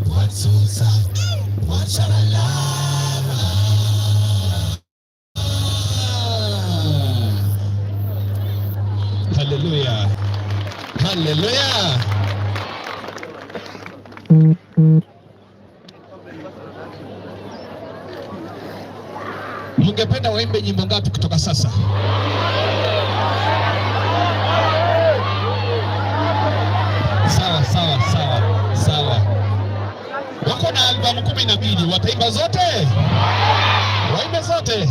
What so sad? What shall I love? Hallelujah. Hallelujah. Mungependa waimbe nyimbo ngapi kutoka sasa? Sawa. Wako na albamu 12, wataimba zote? Waimbe zote?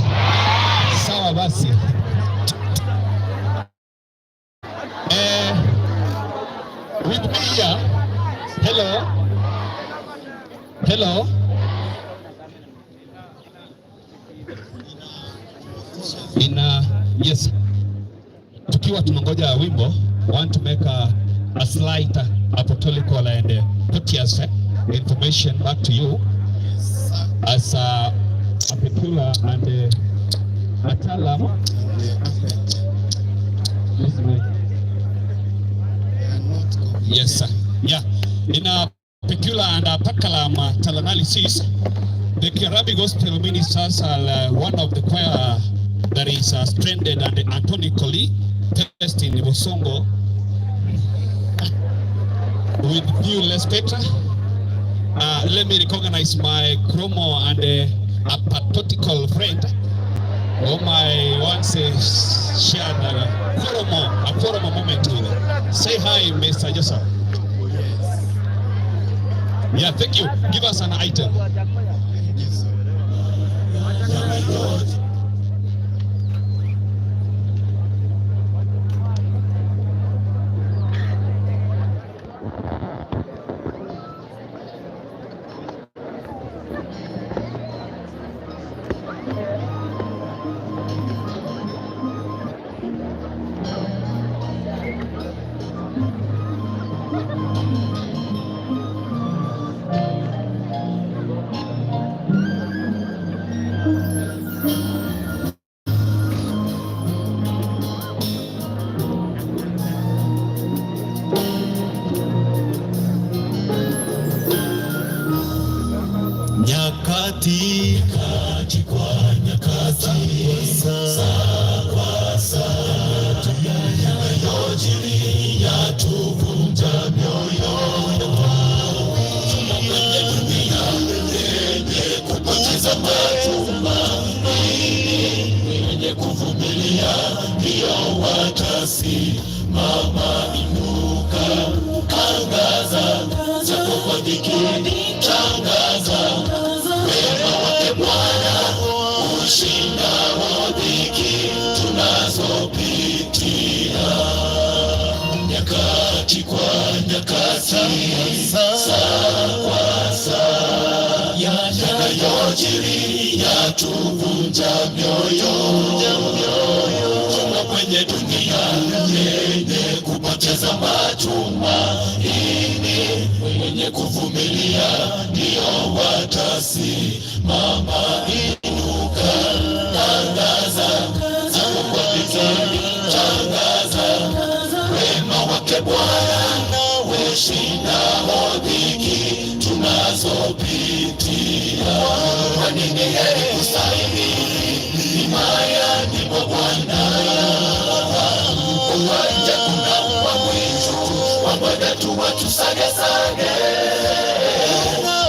Sawa basi. With me here. Hello. Yes. Tukiwa tunangoja wimbo, want to make a slight apostolical and courteous information back to you as a peculiar and Matalam. Yes, sir. Yeah. In a peculiar and Pakalam analysis, the Karabi Gospel Ministers are one of the choir that is stranded and antonically placed in Bosongo with few less spectra. Let me recognize my chromo and a patriotical friend whom I once shared a chromo moment with. Say hi, Mr. Joseph. Yeah, thank you. Give us an item. Nyakati kwa nyakati, saa kwa saa, yanayojiri yatuvunja mioyo. Tunakwenye dunia yenye kupoteza matumaini, yenye kuvumilia ndio watasimama. Inuka, angaza, japo kwa dhiki, tangaza wema wake Bwana ushindao dhiki tunazopitia. Nyakati kwa nyakati, saa kwa saa, yanayojiri yatuvunja mioyo. Tuna kwenye dunia yenye kupoteza matumaini, wenye kuvumilia ndio watasimama. Inuka, tangaza, japo kwa dhiki, tangaza wema wake Bwana ushindao dhiki tunazopitia. Kwa nini heri kustahimili himayani mwa Bwana? Uwanja kuna mwisho, wangoja tu watusagesage.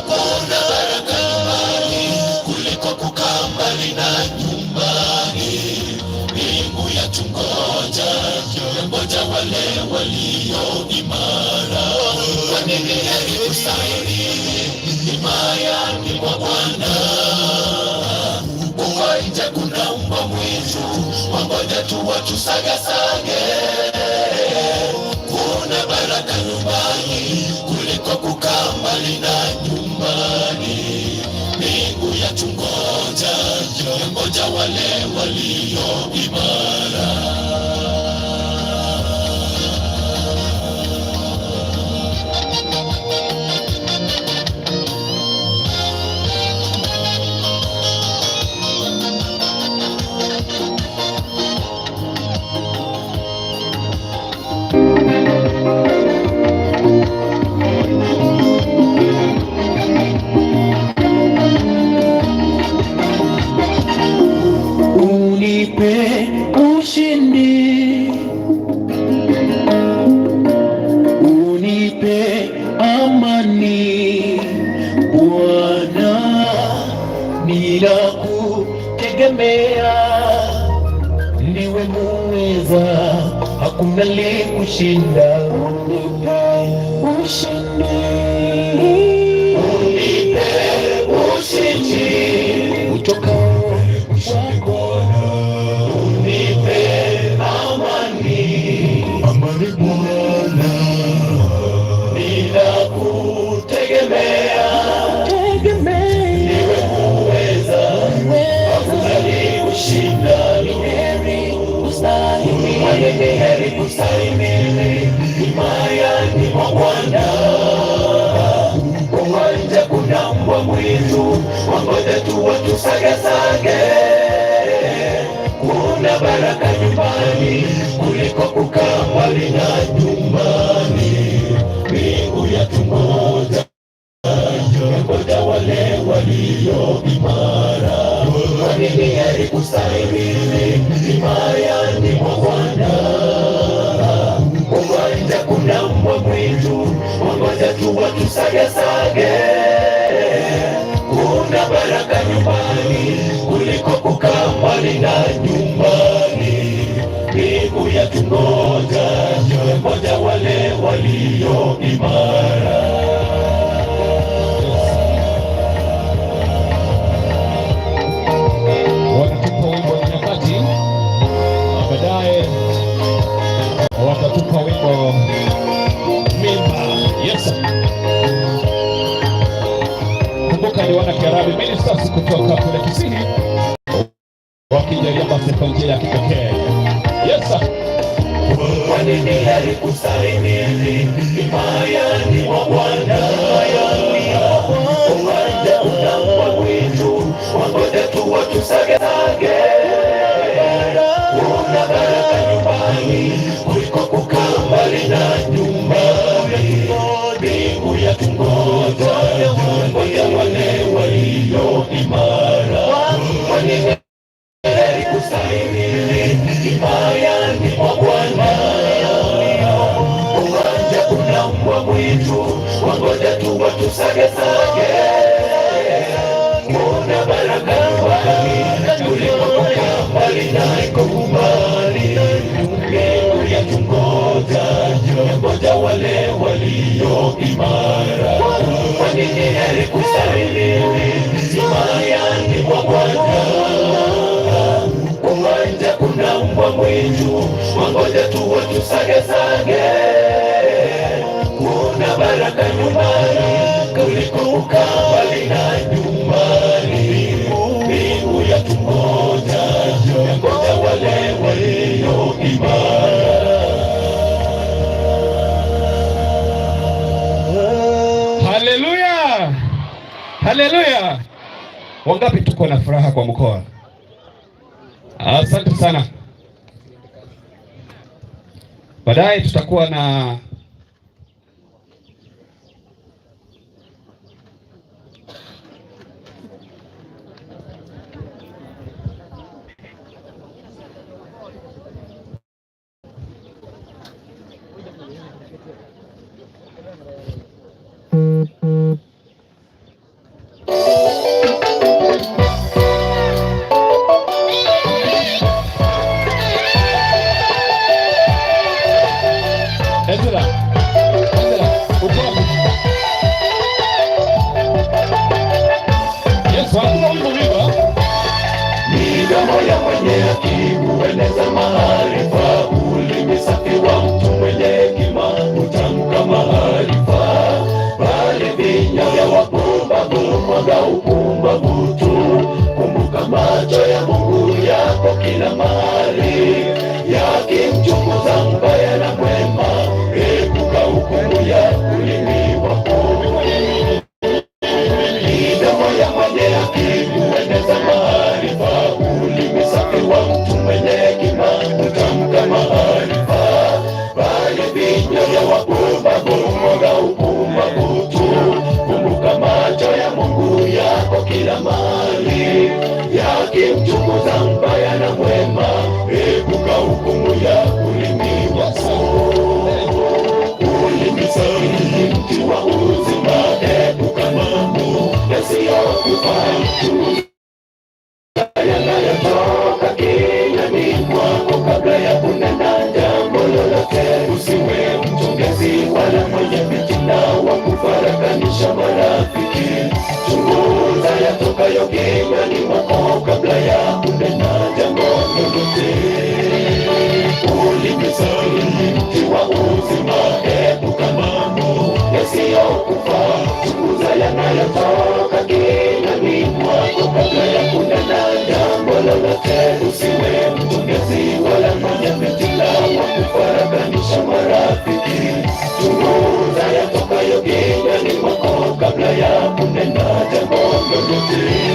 Kuna baraka nyumbani kuliko kukaa mbali na nyumbani. Mbingu yatungoja, ngoja wale walio imara. Kwa nini heri kustahimili himayani mwa Bwana? Uwanja kuna mwisho, wangoja tu watusagesage. Kuna baraka nyumbani kuliko kukaa mbali na nyumbani. Mbingu yatungoja, ngoja wale walio imara. ninakutegemea, ndiwe muweza, hakuna likushinda. Unipe ushindi, unipe ushindi utokao kwako, unipe amani, amani Bwana, ninakutegemea, ndiwe muweza, hakuna likushinda. Ni heri kustahimili himayani mwa Bwana. Uwanja kuna mbwa mwitu, wangoja tu watusagesage. Kuna baraka nyumbani kuliko kukaa mbali na nyumbani. Mbingu yatungoja, yangoja wale walio imara. Kwani ni heri kustahimili himayani mwa Bwana. Uwanja kuna mbwa mwitu, wangoja tu watusagesage. Kuna baraka nyumbani kuliko kukaa mbali na nyumbani. Mbingu yatungoja, yangoja wale walio imara. Watatupa wimbo mimba. Yes. Kumbuka ni wana Kiarabu ministers kutoka kule Kisini wakija Riambase kwa njia ya kipekee. Yes. Kwani ni heri kustahimili himayani mwa Bwana. Uwanja unambwa mwitu, wangoja tu watusagesage. Kuna baraka nyumbani kuliko kukaa mbali na nyumbani. Mbingu yatungoja, yangoja wale walio imara. Kwani ni heri kustahimili himayani mwa Bwana. Uwanja kuna mbwa mwitu, wangoja tu watusagesage. Kuna baraka nyumbani kuliko kukaa mbali na nyumbani. Mbingu yatungoja, yangoja wale walio imara. Kwani ni heri kustahimili himayani mwa Bwana. Uwanja kuna mbwa mwitu, wangoja tu watusagesage. Kuna baraka nyumbani kuliko kukaa mbali na nyumbani. Mbingu yatungoja, yangoja wale walio imara. Haleluya! Haleluya! Wangapi tuko na furaha kwa mkoa? Asante sana. Baadaye tutakuwa na midomo ya mwenye haki hueneza maarifa. Ulimi safi wa mtu mwenye hekima hutamka maarifa. Bali vinywa vya wapumbavu mwaga upumbavu tu. Kumbuka macho ya Mungu yako kila mahali, yakimchunguza mbaya na mwema. Epuka hukumu ya ulimi wako. Midomo ya mwenye haki hueneza maarifa. Ulimi safi wa mtu mwenye hekima hutamka maarifa. Bali vinywa vya wapumbavu mwaga upumbavu tu. Kumbuka macho ya Mungu yako kila mahali, yakimchunguza mbaya na mwema. Epuka hukumu ya ulimi wako. Ulimi safi ni mti wa uzima. Epuka mambo yasiyokufaa. yanayotoka kinywani mwako kabla ya kunena jambo lolote. Usiwe mchongezi wala mwenye fitina wa kufarakanisha marafiki. Chunguza yatokayo kinywani mwako kabla ya kunena jambo lolote.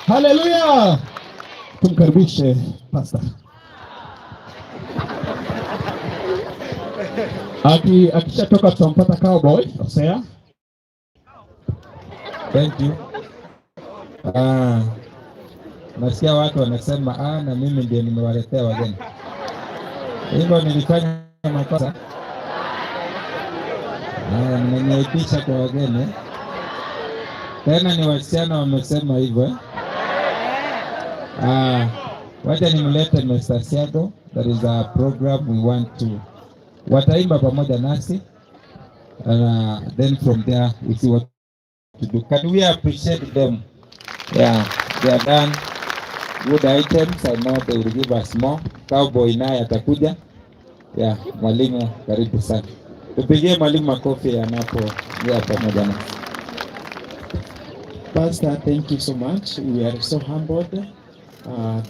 Haleluya! Tumkaribishe pastor. Akishatoka tutampata cowboy. Osea. Thank you. Nasikia watu wanasema na mimi ndiye nimewaletea wageni. Hivyo nilifanya makosa. Nimeniaibisha kwa wageni. Tena ni wasichana wamesema hivyo. Wacha nimlete Mr. Siago. There is a program we want to wataimba pamoja nasi. Then from there we see what to do. Can we appreciate them? Yeah, they are done good items. I know they will give us more. Cowboy naye atakuja. Yeah, mwalimu karibu sana. Tupigie mwalimu makofi anapoingia pamoja nasi. Pastor, thank you so much. We are so humbled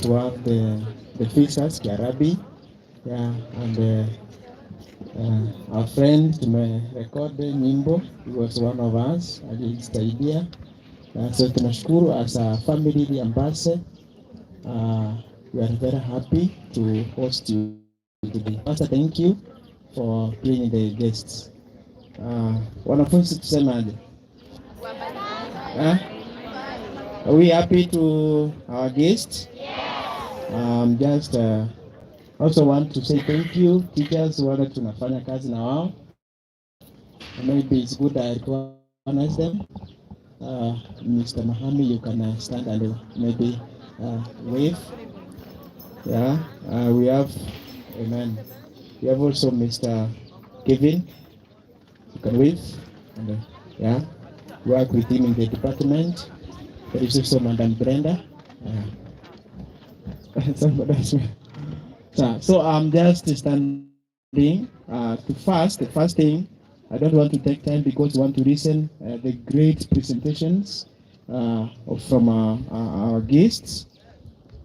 to have the visitors, Kiarabi, and our friend tumerecord nyimbo. He was one of us, alisaidia. So tunashukuru as a family Riambase. We are very happy to host you today. Pastor, thank you for being the guests. Wanafunzi tusemaje? Are we happy to our guests? Just also want to say thank you teachers wale tunafanya kazi na wao. Maybe it's good I recognize them. Mr. Mahami, you can stand and maybe wave. Yeah, we have, amen. We have also Mr. Kevin. You can wave. And, yeah, work with him in the department. There is also Madam Brenda. So I'm just standing to fast. The first thing, I don't want to take time because we want to listen the great presentations from our guests.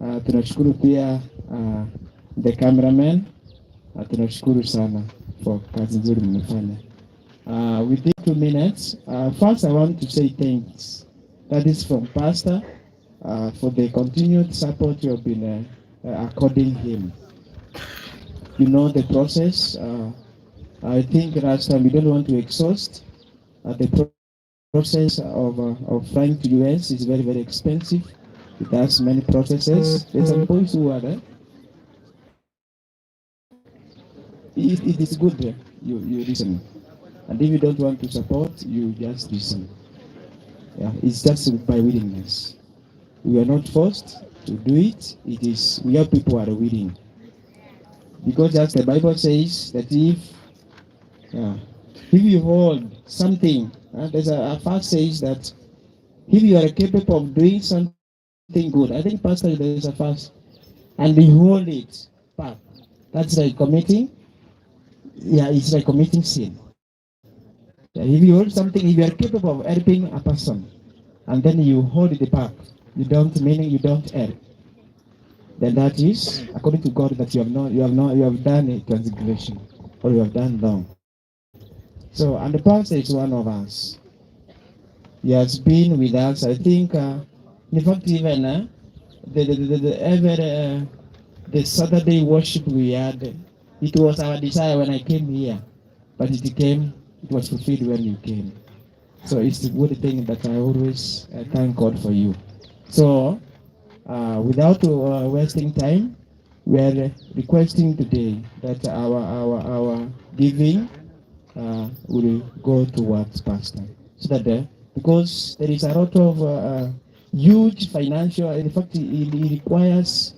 Tunashukuru pia the cameraman. Tunashukuru sana for kazi nzuri mmefanya. Within 2 minutes, first I want to say thanks. That is from Pastor for the continued support you have been according him. You know the process. I think last time we don't want to exhaust. The process of flying to US is very, very expensive. It has many processes. There's some boys who are there. It is good you listen. And if you don't want to support, you just listen. Yeah, it's just by willingness. We are not forced to do it. It is we are people who are willing. Because as the Bible says that if you hold something, there's a verse says that if you are capable of doing something good, I think Pastor there is a verse, and you hold it back, that's like committing. Yeah, it's like committing sin. Yeah, if you hold something, if you are capable of helping a person, and then you hold it back, you don't help. Then that is according to God that you have done a transgression or you have done wrong. So, and the pastor is one of us. He has been with us. I think, in fact, even the Saturday worship we had, it was our desire when I came here, but it was fulfilled when you came. So it's a good thing that I always thank God for you. So, without wasting time, we are requesting today that our giving will go towards Pastor, so that because there is a lot of huge financial, in fact, it requires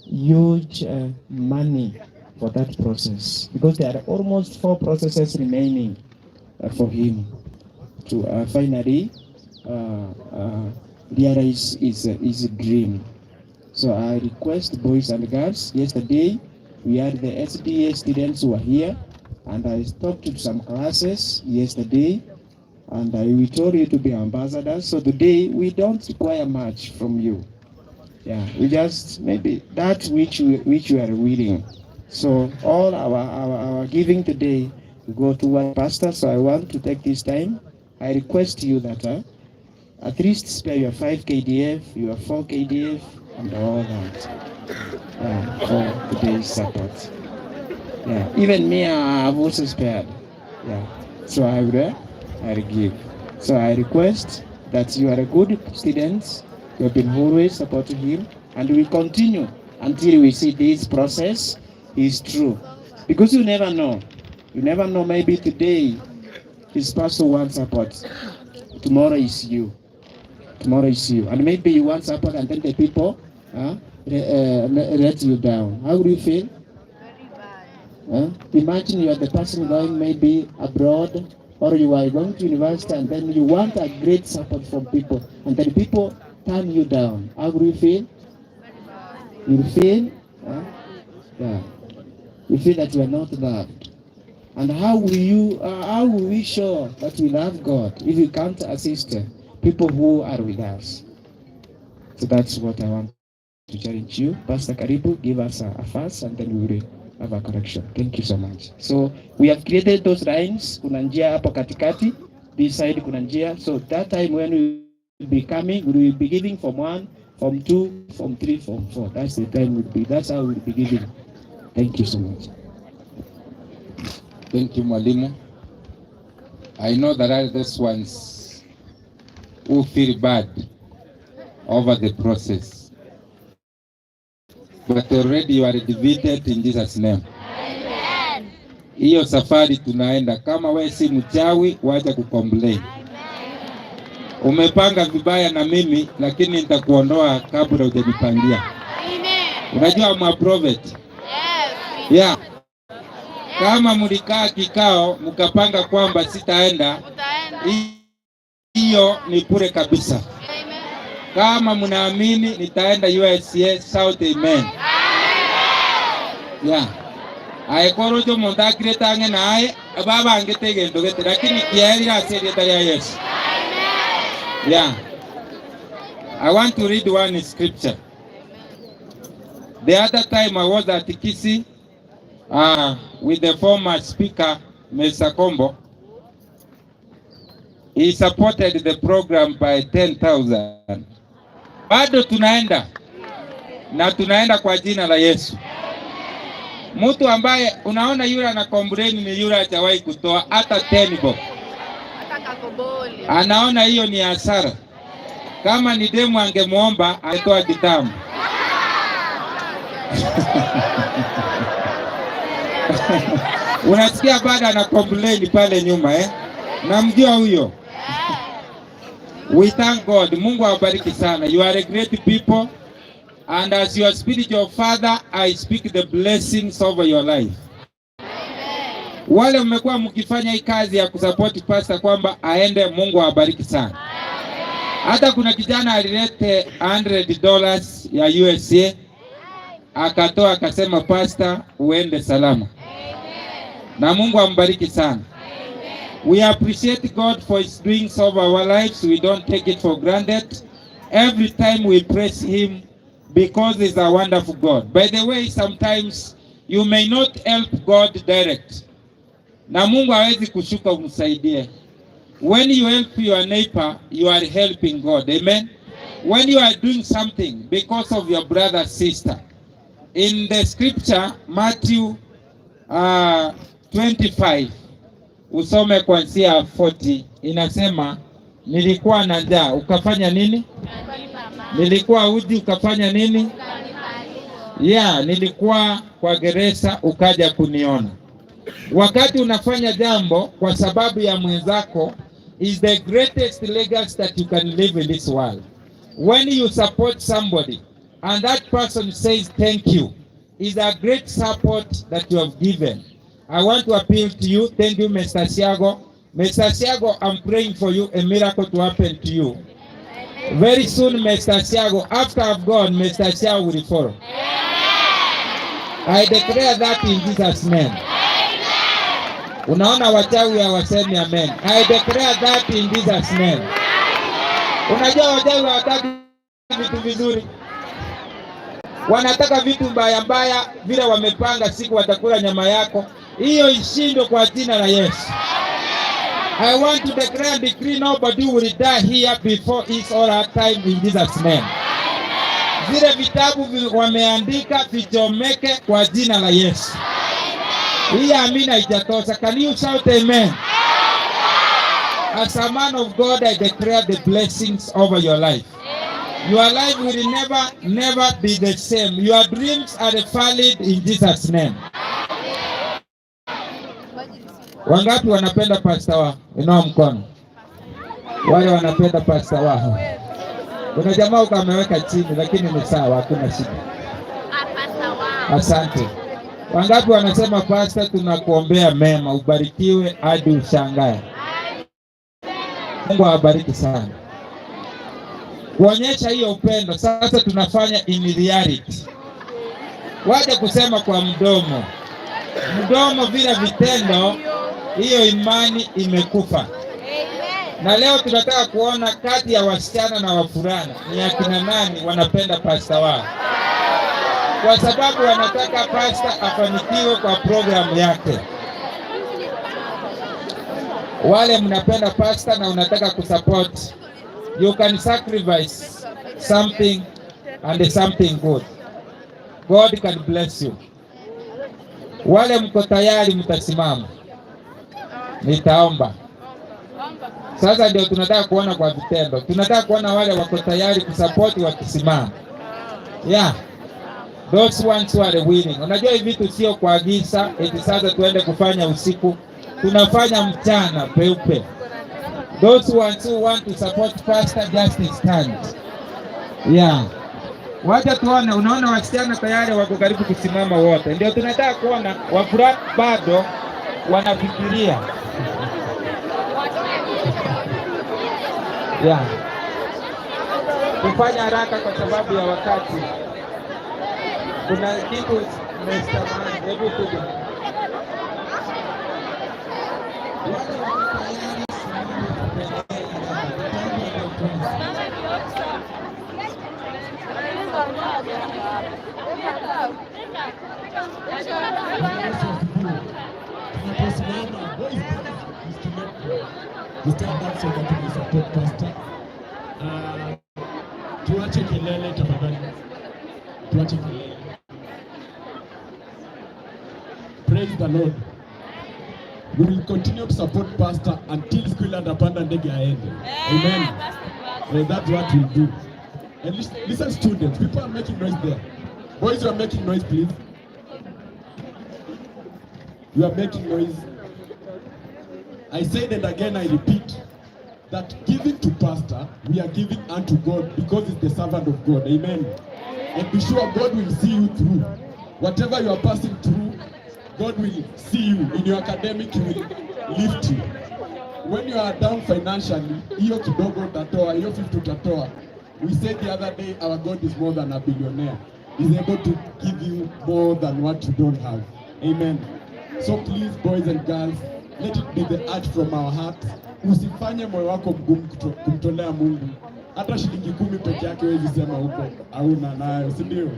huge money for that process, because there are almost 4 processes remaining for him to finally realize his dream. So I request boys and girls, yesterday we had the SDA students who were here, and I talked to some classes yesterday, and we told you to be ambassadors. So today we don't require much from you. Yeah, we just maybe that which you are willing. So all our giving today will go toward Pastor. So I want to take this time. I request you that at least spare your 5 KDF, your 4 KDF, and all that for today's support. Yeah, even me, I've also spared. Yeah, so I will give. So I request that you are a good student. You have been always supporting him, and we continue until we see this process is true. Because you never know. You never know. Maybe today his pastor wants support. Tomorrow is you. And maybe you want support, and then the people let you down. How do you feel? Imagine you are the person going maybe abroad, or you are going to university, and then you want a great support from people, and then people turn you down. How do you feel? You feel? You feel that you are not loved. And how will we show that we love God if we can't assist people who are with us? So that's what I want to challenge you. Pastor Karibu, give us a verse, and then we will have a correction. Thank you so much. So we have created those lines. Kuna njia hapo katikati. This side kuna njia. So that time when we will be coming, we will be giving from 1, from 2, from 3, from 4. That's the time we'll be. That's how we'll be giving. Thank you so much. Thank you, Mwalimu. I know there are those ones who feel bad over the process. But already you are defeated in Jesus' name. Amen. Hiyo safari tunaenda. Kama wewe si mchawi, wacha kucomplain. Umepanga vibaya na mimi, lakini nitakuondoa kabla hujanipangia. Amen. Unajua I'm a prophet. Yes. Yeah. Kama mlikaa kikao mkapanga kwamba sitaenda, hiyo ni bure kabisa. Amen. Kama mnaamini nitaenda USA South, amen. Yeah. Aikorojo monta kreta nge nae baba angetege ndogete lakini kiari aseri ya Yesu. Amen. Yeah. I want to read one scripture. The other time I was at Kisii with the former speaker, Mr. Kombo. He supported the program by 10,000. Bado tunaenda. Na tunaenda kwa jina la Yesu. Mtu ambaye unaona yule anakombreni ni yule hajawahi kutoa hata 10 bob. Anaona hiyo ni hasara. Kama ni demu angemuomba atoa kitamu. Unasikia bado ana complain pale nyuma Namjua huyo. We thank God. Mungu awabariki sana. You are a great people. And as your spiritual father, I speak the blessings over your life. Amen. Wale mmekuwa mkifanya hii kazi ya kusupport pastor kwamba aende, Mungu awabariki sana. Amen. Hata kuna kijana alilete $100 ya USA. Akatoa akasema pastor uende salama. Amen. Na Mungu ambariki sana. Amen. We appreciate God for his doings over our lives. We don't take it for granted. Every time we praise him because he's a wonderful God. By the way, sometimes you may not help God direct. Na Mungu hawezi kushuka umsaidie. When you help your neighbor, you are helping God. Amen. When you are doing something because of your brother, sister. In the scripture, Matthew 25, usome kuanzia 40, inasema nilikuwa na njaa, ukafanya nini? Nilikuwa uji, ukafanya nini? Yeah, nilikuwa kwa gereza, ukaja kuniona. Wakati unafanya jambo kwa sababu ya mwenzako is the greatest legacy that you can live in this world. When you support somebody and that person says thank you, is a great support that you have given. I want to appeal to you. Thank you, Mr. Siago. Mr. Siago, I'm praying for you, a miracle to happen to you. Very soon, Mr. Siago, after I've gone, Mr. Siago will follow. I declare that in Jesus' name. Unaona wachawi hawasemi amen. I declare that in Jesus' name. Unajua wachawi hawataka vitu vizuri. Wanataka vitu mbaya mbaya, vile wamepanga siku watakula nyama yako. Hiyo ishindwe kwa jina la Yesu. I want to declare and decree nobody will die here before it's all our time in Jesus' name. Zile vitabu wameandika vichomeke kwa jina la Yesu. Hii amina ijatosha. Can you shout amen? As a man of God, I declare the blessings over your life. Your life will never be the same. Your dreams are valid in Jesus' name. Wangapi wanapenda pastor wao? Inua mkono. Wale wanapenda pastor wao. Kuna jamaa ukameweka chini lakini ni sawa, hakuna shida. Asante. Wangapi wanasema pastor tunakuombea mema, ubarikiwe hadi ushangae. Mungu awabariki sana. Kuonyesha hiyo upendo, sasa tunafanya in reality. Waje kusema kwa mdomo. Mdomo bila vitendo, hiyo imani imekufa. Na leo tunataka kuona kati ya wasichana na wavulana ni akina nani wanapenda pastor wao. Kwa sababu wanataka pastor afanikiwe kwa programu yake. Wale mnapenda pastor na unataka kusupport, you can sacrifice something and something good. God can bless you. Wale mko tayari mtasimama. Nitaomba. Sasa ndio tunataka kuona kwa vitendo. Tunataka kuona wale wako tayari kusapoti wakisimama. Yeah. Those ones who are willing. Unajua hivi vitu sio kuagiza eti sasa tuende kufanya usiku. Tunafanya mchana peupe. Those ones who want to support pastor just stand. Yeah. Wacha tuone, unaona wasichana tayari wako karibu kusimama wote. Ndio tunataka kuona wafurani bado wanafikiria. Yeah. Kufanya haraka kwa sababu ya wakati. Kuna kitu nimestamani, hebu kuja. Tuache kelele tafadhali. Tuache kelele. Praise the Lord. We will continue to support pastor until school atapanda ndege aende. Amen. That's what we'll do. And listen students, people are making noise there. Boys, you are making noise, please. You are making noise. I said and again I repeat that giving to pastor, we are giving unto God because he's the servant of God. Amen. And be sure God will see you through. Whatever you are passing through, God will see you. In your academic, he will lift you. When you are down financially, hiyo kidogo utatoa, hiyo 50 utatoa. We said the other day, our God is more than a billionaire. He's able to give you more than what you don't have. Amen. So please, boys and girls, let it be the act from our heart. Usifanye moyo wako mgumu kumtolea Mungu. Hata shilingi 10 peke yake huwezi sema huko hauna nayo, si ndio?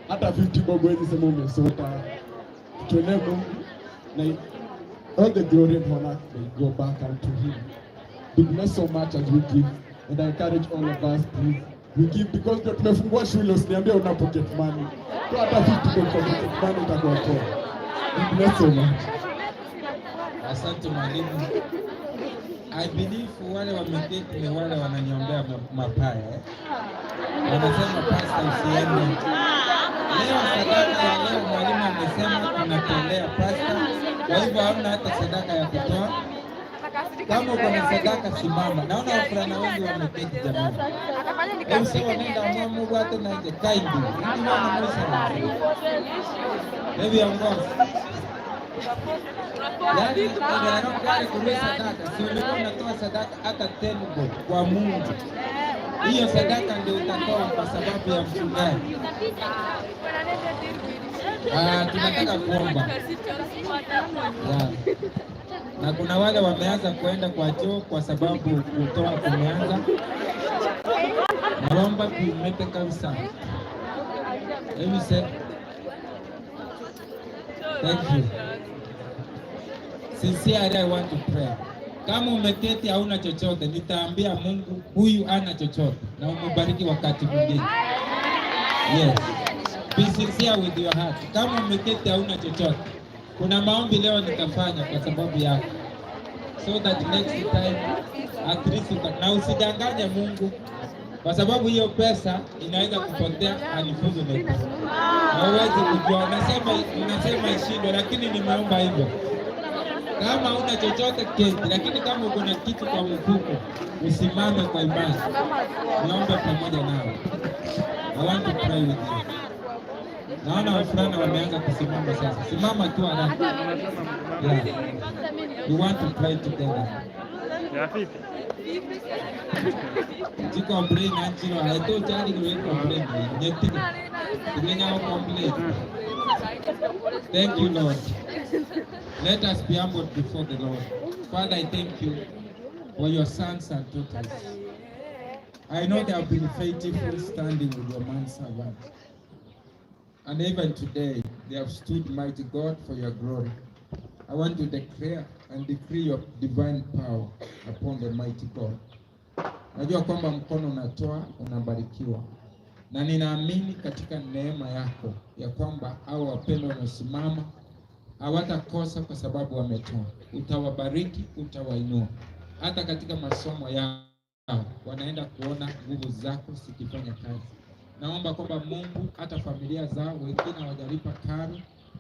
Hata 50 bob huwezi sema umesota. Tutolee Mungu na all the glory and honor will go back unto him. Be blessed so much as we give. And I encourage all of us, please, we give because tumefungua shule, usiniambie una pocket money. Kwa hata 50 bob pocket money itakuwa poa. Be blessed so much. Asante mwalimu. I believe wale wameketi ni wale wananiombea mapaya. Wanasema pastor usiende. Leo sadaka ya leo mwalimu amesema tunatolea pastor. Kwa hivyo hamna hata sadaka ya kutoa. Kama uko na sadaka simama. Naona wafurana wengi wameketi jamani. Hebu sema nenda Mungu hata na nje kaidi. Ndio wana mwisho. Hebu ongoza. Yaani unataka kutoa sadaka, si ulikuwa unatoa sadaka hata 10 bob kwa Mungu. Hiyo sadaka ndio utatoa kwa sababu ya mchungaji. Tunataka kuomba. Na kuna wale wameanza kuenda kwa choo kwa sababu kutoa kumeanza. Naomba tumete kabisa. Hebu say thank you. Sincerely, I want to pray. Kama umeketi hauna chochote, nitaambia Mungu huyu ana chochote na umubariki wakati mwingine. Yes. Be sincere with your heart. Kama umeketi hauna chochote, kuna maombi leo nitafanya kwa sababu yako. So that next time at least na usidanganye Mungu kwa sababu hiyo pesa inaweza kupotea unfortunately. Na uweze kujua nasema ishindwe, lakini nimeomba hivyo. Kama una chochote keti, lakini kama uko na kitu kwa mfuko, usimame kwa imani. Niombe pamoja nao. I want to pray with you. Naona wafurana wameanza kusimama sasa. Simama tu haraka. Yeah. We want to pray together. Chiko complain anchiro. I told Charlie to wait complain. Thank you, Lord. Let us be humbled before the Lord. Father, I thank you for your sons and daughters. I know they have been faithful standing with your man servant. And even today, they have stood, mighty God, for your glory. I want to declare and decree your divine power upon the mighty God. Najua kwamba mkono unatoa, unabarikiwa. Na ninaamini katika neema yako ya kwamba hao wapendwa wanasimama hawatakosa kwa sababu wametoa. Utawabariki, utawainua. hata katika masomo yao wanaenda kuona nguvu zako zikifanya kazi. Naomba kwamba Mungu hata familia zao wengine hawajalipa karo,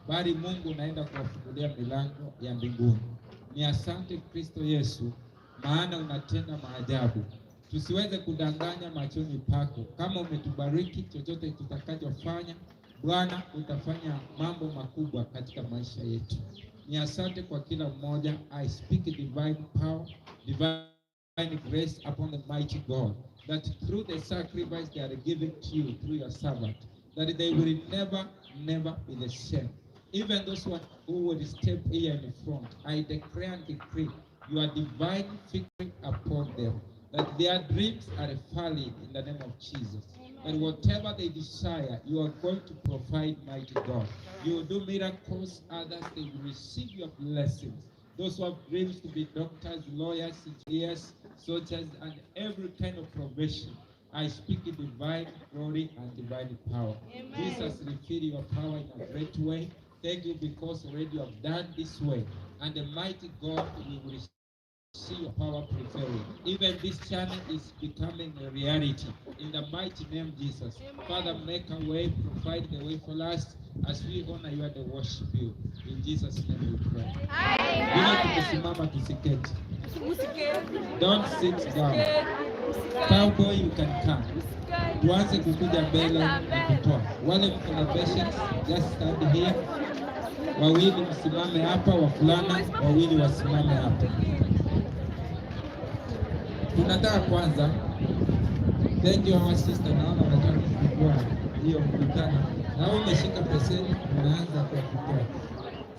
bali Mungu naenda kuwafungulia milango ya mbinguni. Ni asante Kristo Yesu, maana unatenda maajabu. Tusiweze kudanganya machoni pako. Kama umetubariki, chochote tutakachofanya, Bwana utafanya mambo makubwa katika maisha yetu. Ni asante kwa kila mmoja. I speak divine power, divine grace upon the mighty God, that through the sacrifice they are giving to you through your servant, that they will never be the same. Even those who would step here in front, I declare and decree your divine victory upon them, that their dreams are falling in the name of Jesus. That whatever they desire, you are going to provide, mighty God. You will do miracles, others they will receive your blessings. Those who have dreams to be doctors, lawyers, engineers, soldiers, and every kind of profession, I speak in divine glory and divine power. Amen. Jesus, reveal your power in a great way. Thank you because already you have done this way. And the mighty God will see your power prevailing. Even this channel is becoming a reality. In the mighty name of Jesus. Amen. Father, make a way, provide the way for us as we honor you and worship you. In Jesus' name we pray. Don't sit down. Cowboy, you can come. Tuanze kukuja mbele na kutoa. Wale mko na patience, just stand here. Wawili msimame hapa, wavulana wawili wasimame hapa. Tunataka kwanza, thank you our sister, naona wanataka kufungua hiyo mkutano. Na wewe umeshika peseni, unaanza kwa kutoa.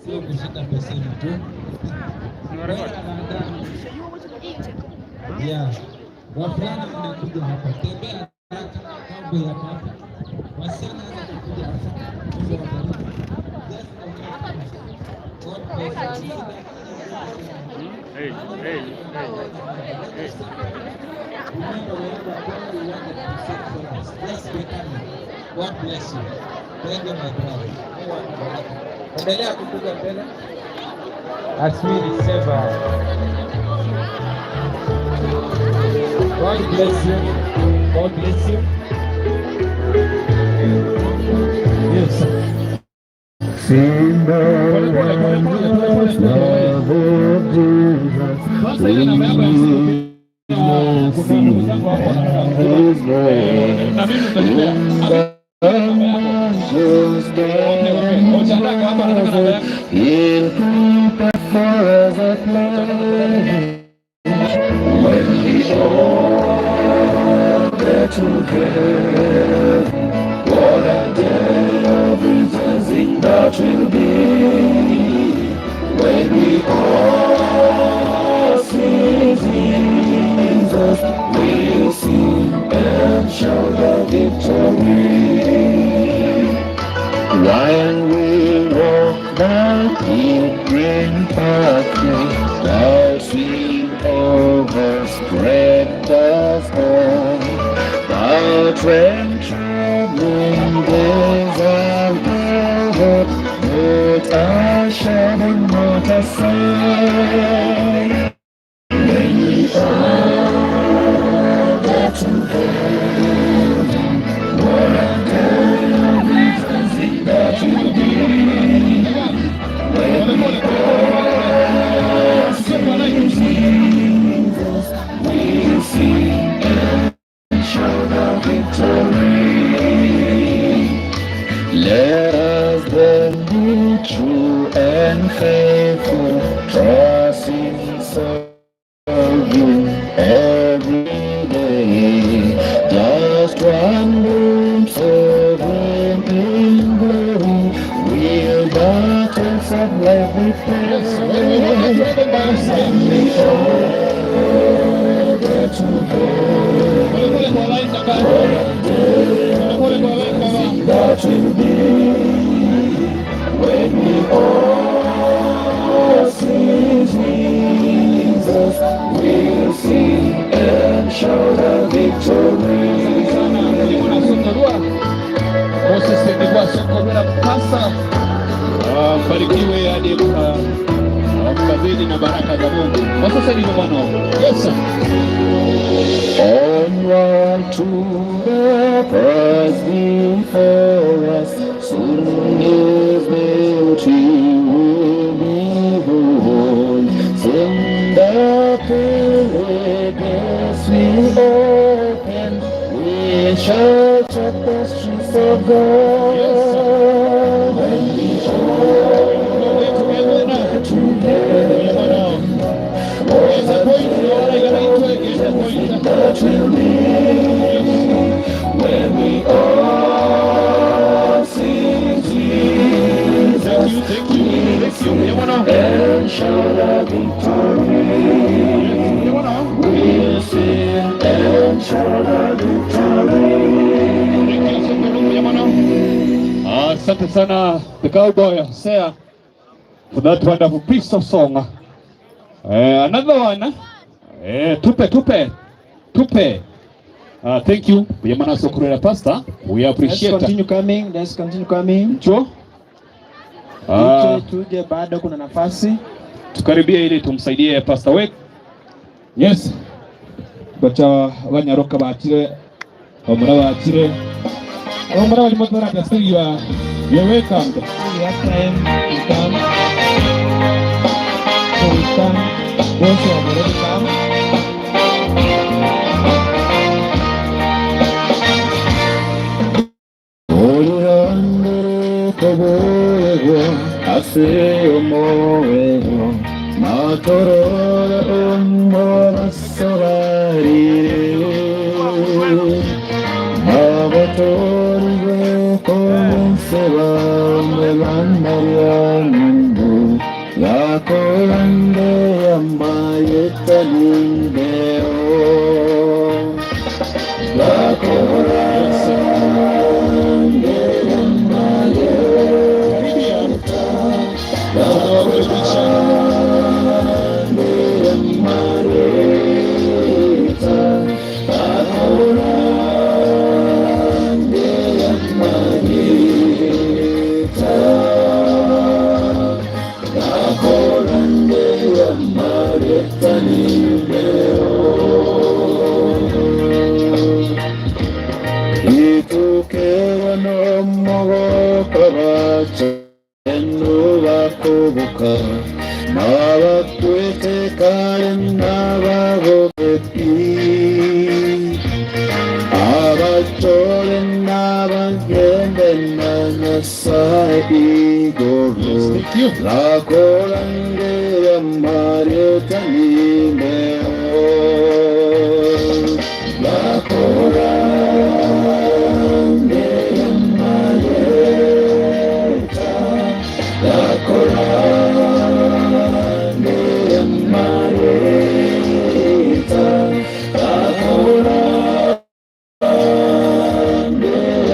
Sio kushika peseni tu. Yeah. Wavulana mnakuja hapa. Tembea haraka mambo ya hapa. Wasichana wanaweza kuja hapa. God bless you. Hey. God bless you. Thank you, my brother. Endelea kukuja mbele. As we receive. God bless you. God bless you. Yes. What a day of rejoicing that will be when we all see Jesus. We'll sing and shout the victory while we walk that deep green pathway that sweet over spread the storm. But when troubling days are over, not a shadow, not a sign. When we all get to heaven, what a day of rejoicing that will be. When we all see Jesus, we'll sing and shout the victory. Let us then be true and faithful, trusting serving every day. Just one glimpse of Him in glory, real battles of life we face. And we all get to heaven. What a day that will be when we all see Jesus. We'll sing and shout the victory. Barikiwe hadi mkazidi na baraka za Mungu. Sasa ni Bwana. Yes sir. Onward to the past before us, soon His beauty will behold. Soon the paradise will open, we shall tread the streets of God. When we all together, There's a point that will be when we all sing Jesus. Thank you. And shout our victory. We'll sing and shout our victory. Asante sana the cowboy Sea for that wonderful piece of song. Another one. Tupe. Thank you. Yamana Sokurela Pastor. We appreciate. Let's continue coming. Cho. Tuje bado kuna nafasi. Tukaribia ili tumsaidie Pastor wetu. Yes. Bacha banyaroka batire. Omura batire. Omura wali motora kasi you're welcome. We have time to come. So we come. Those who have already come. Olirandere koboego, aseo moego, matorora omora solarire. Babatorige konseba melandaria mundu, yakorande yamayeta nindeo. Yakorande La colande Marieta Nimeo, la colande Marieta, la colande Marieta, la colande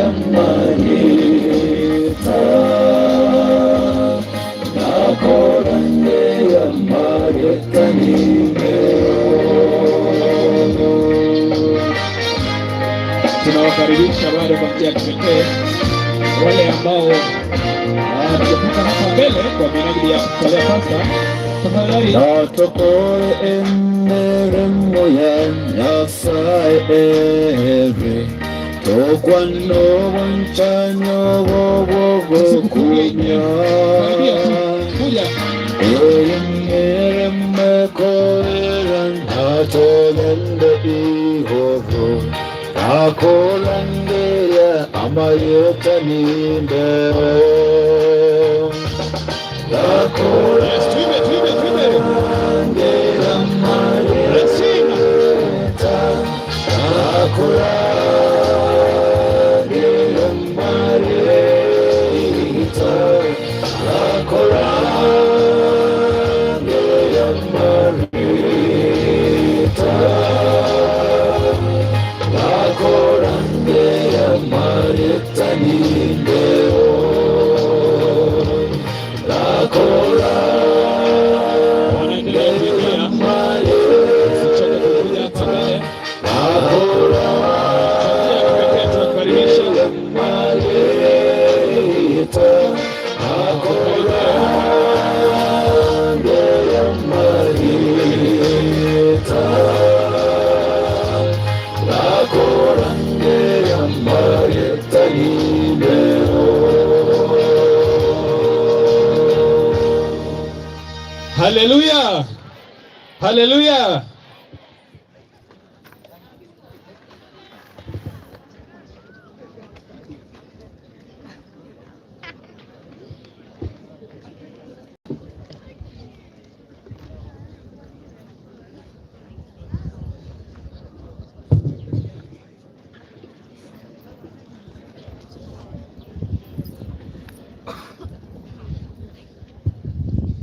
Marieta. Tunawakaribisha bado kwa njia ya kipekee wale ambao hawajafika hapa mbele kwa minajili ya kutolea pasta. Tafadhali Natokore emere moya nyasaye ere tokwa nobo nchanyo bobo kunya emere mekorera ntatolende ihoho akolandera amayeta nimbero akolandera amayeta akolandera amayeta akolandera amayeta akolandera amayeta nimbero Hallelujah. Hallelujah.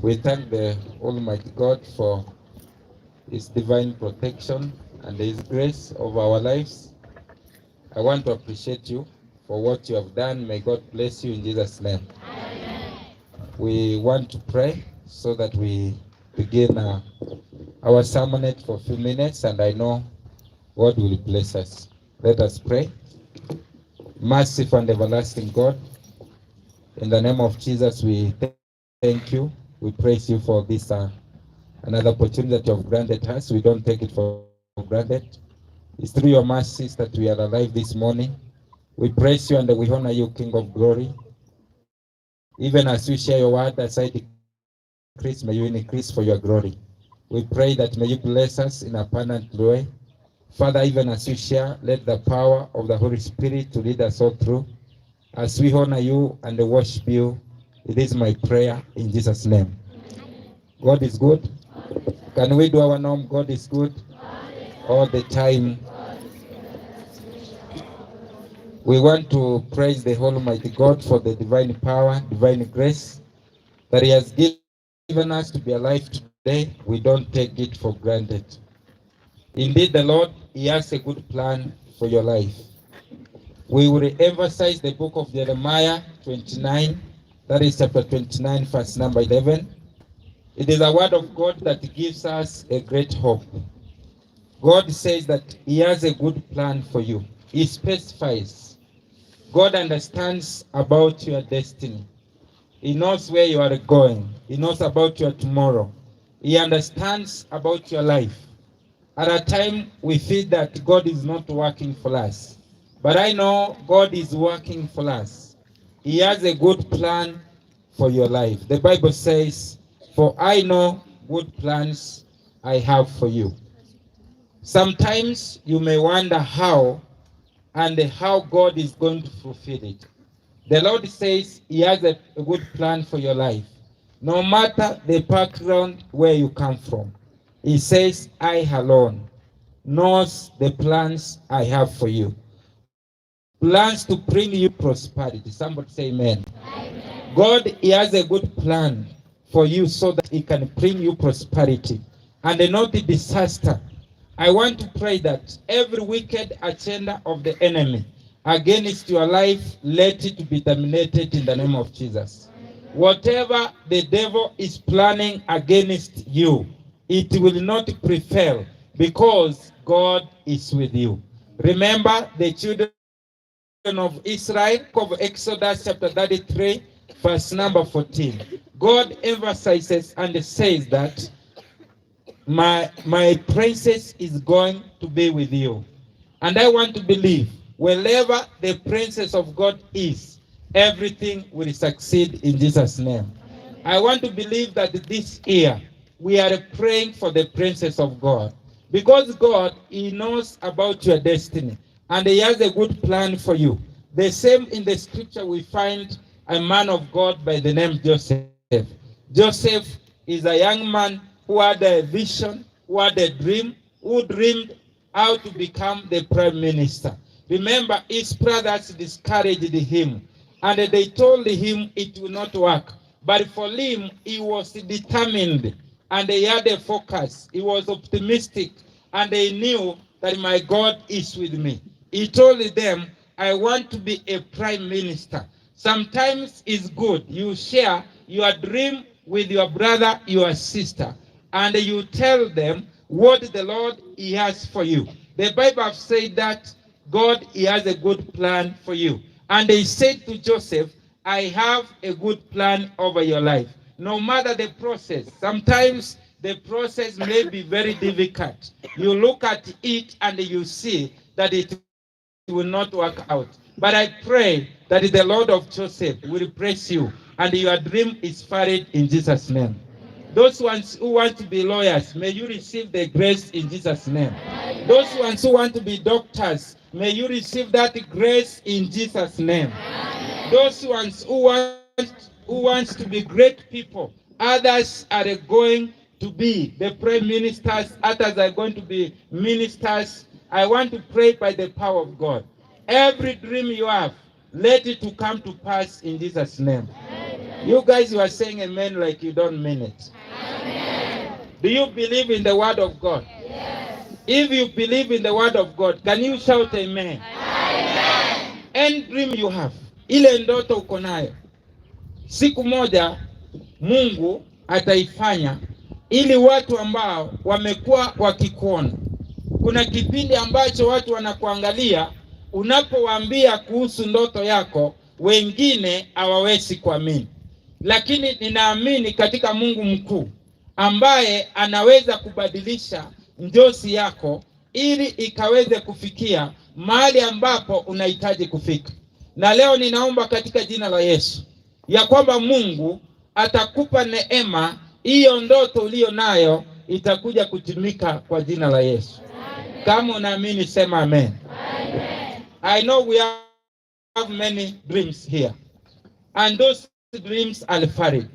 We thank the Almighty God for His divine protection and His grace over our lives. I want to appreciate you for what you have done. May God bless you in Jesus' name. Amen. We want to pray so that we begin our sermonette for a few minutes, and I know God will bless us. Let us pray. Merciful and everlasting God, in the name of Jesus, we thank you. We praise you for this another opportunity that you have granted us. We don't take it for granted. It's through your mercies that we are alive this morning. We praise you and we honor you, King of glory. Even as we share your word, as I decrease, may you increase for your glory. We pray that may you bless us in abundant way. Father, even as we share, let the power of the Holy Spirit to lead us all through. As we honor you and worship you, it is my prayer in Jesus' name. God is good. Can we do our norm? God is good all the time. We want to praise the Almighty God for the divine power, divine grace that He has given us to be alive today. We don't take it for granted. Indeed, the Lord, He has a good plan for your life. We will emphasize the book of Jeremiah 29, that is chapter 29, verse number 11. It is a word of God that gives us a great hope. God says that He has a good plan for you. He specifies. God understands about your destiny. He knows where you are going. He knows about your tomorrow. He understands about your life. At a time, we feel that God is not working for us. But I know God is working for us. He has a good plan for your life. The Bible says, "For I know good plans I have for you." Sometimes you may wonder how God is going to fulfill it. The Lord says He has a good plan for your life. No matter the background where you come from, He says, "I alone knows the plans I have for you." Plans to bring you prosperity. Somebody say amen. Amen. God, He has a good plan for you so that He can bring you prosperity and not the disaster. I want to pray that every wicked agenda of the enemy against your life, let it be terminated in the name of Jesus. Whatever the devil is planning against you, it will not prevail because God is with you. Remember the children of Israel of Exodus chapter 33, verse number 14. God emphasizes and says that my princess is going to be with you. And I want to believe wherever the princess of God is, everything will succeed in Jesus' name. I want to believe that this year we are praying for the princess of God. Because God, He knows about your destiny and He has a good plan for you. The same in the scripture we find a man of God by the name Joseph. Joseph is a young man who had a vision, who had a dream, who dreamed how to become the prime minister. Remember, his brothers discouraged him and they told him it will not work. But for him, he was determined and he had a focus. He was optimistic and he knew that my God is with me. He told them, I want to be a prime minister. Sometimes it's good. You share your dream with your brother, your sister, and you tell them what the Lord He has for you. The Bible said that God, He has a good plan for you. And He said to Joseph, I have a good plan over your life. No matter the process, sometimes the process may be very difficult. You look at it and you see that it will not work out. But I pray that the Lord of Joseph will bless you and your dream is fulfilled in Jesus' name. Those ones who want to be lawyers, may you receive the grace in Jesus' name. Those ones who want to be doctors, may you receive that grace in Jesus' name. Those ones who want to be great people, others are going to be the prime ministers, others are going to be ministers. I want to pray by the power of God. Every dream you have, let it to come to pass in Jesus' name. Amen. You guys, you are saying amen like you don't mean it. Amen. Do you believe in the word of God? Yes. If you believe in the word of God, can you shout amen? Amen. Any dream you have, ile ndoto uko nayo, siku moja Mungu ataifanya ili watu ambao wamekuwa wakikuona. Kuna kipindi ambacho watu wanakuangalia, unapowaambia kuhusu ndoto yako, wengine hawawezi kuamini. Lakini ninaamini katika Mungu mkuu ambaye anaweza kubadilisha njozi yako ili ikaweze kufikia mahali ambapo unahitaji kufika. Na leo ninaomba katika jina la Yesu ya kwamba Mungu atakupa neema, hiyo ndoto uliyo nayo itakuja kutimika kwa jina la Yesu. Kama unaamini sema amen. I know we have many dreams here, and those dreams are valid.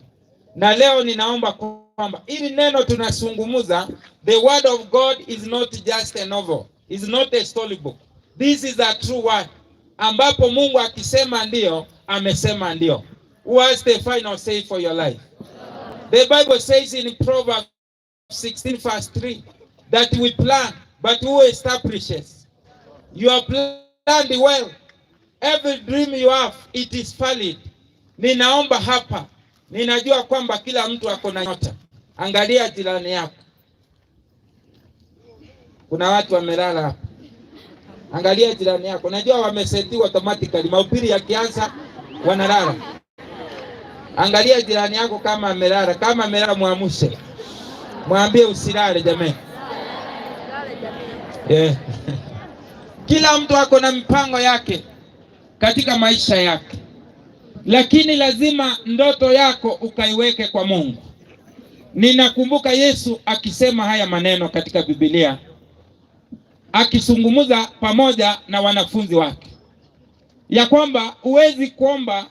Na leo ninaomba kwamba ili neno tunasungumuza, the word of God is not just a novel, is not a storybook. This is a true word, ambapo Mungu akisema ndio, amesema ndio. What's the final say for your life? The Bible says in Proverbs 16 verse 3 that we plan, but who establishes? You are planned well. Every dream you have, it is valid. Ninaomba hapa, ninajua kwamba kila mtu ako na nyota. Angalia jirani yako. Kuna watu wamelala hapa. Angalia jirani yako. Najua wamesetiwa automatically. Mahubiri yakianza wanalala. Angalia jirani yako kama amelala. Kama amelala muamshe. Mwambie usilale jamani. Yeah. Kila mtu ako na mipango yake katika maisha yake. Lakini lazima ndoto yako ukaiweke kwa Mungu. Ninakumbuka Yesu akisema haya maneno katika Biblia, akizungumza pamoja na wanafunzi wake, ya kwamba huwezi kuomba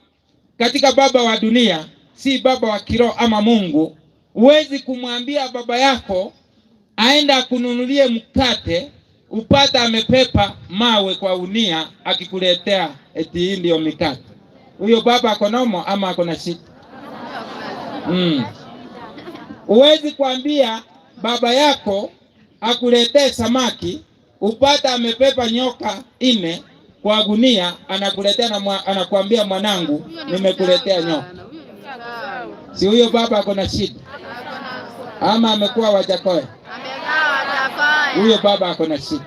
katika baba wa dunia, si baba wa kiroho ama Mungu. Huwezi kumwambia baba yako aenda akununulie mkate, upata amepepa mawe kwa unia akikuletea eti hii ndio mikate. Huyo baba ako nomo ama ako na shida? Huwezi kuambia baba yako akuletee samaki, upata amepepa nyoka 4 kwa gunia, anakuletea na anakuambia mwanangu nimekuletea nyoka. Si huyo baba ako na shida? Ama amekuwa Wajakoya? Huyo baba ako na shida.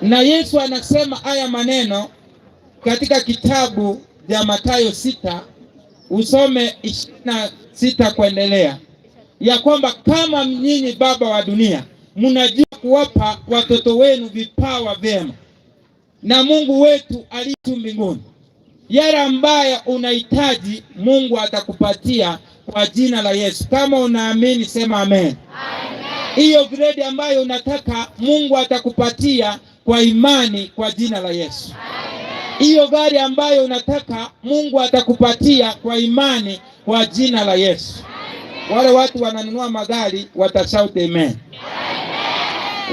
Na Yesu anasema haya maneno katika kitabu cha Mathayo 6, usome 26 kuendelea, ya kwamba kama nyinyi baba wa dunia mnajua kuwapa watoto wenu vipawa vyema, na Mungu wetu aliye mbinguni yale ambayo unahitaji Mungu atakupatia kwa jina la Yesu. Kama unaamini sema amen. Hiyo grade ambayo unataka Mungu atakupatia kwa imani kwa jina la Yesu. Hiyo gari ambayo unataka Mungu atakupatia kwa imani kwa jina la Yesu. Wale watu wananunua magari watashout amen.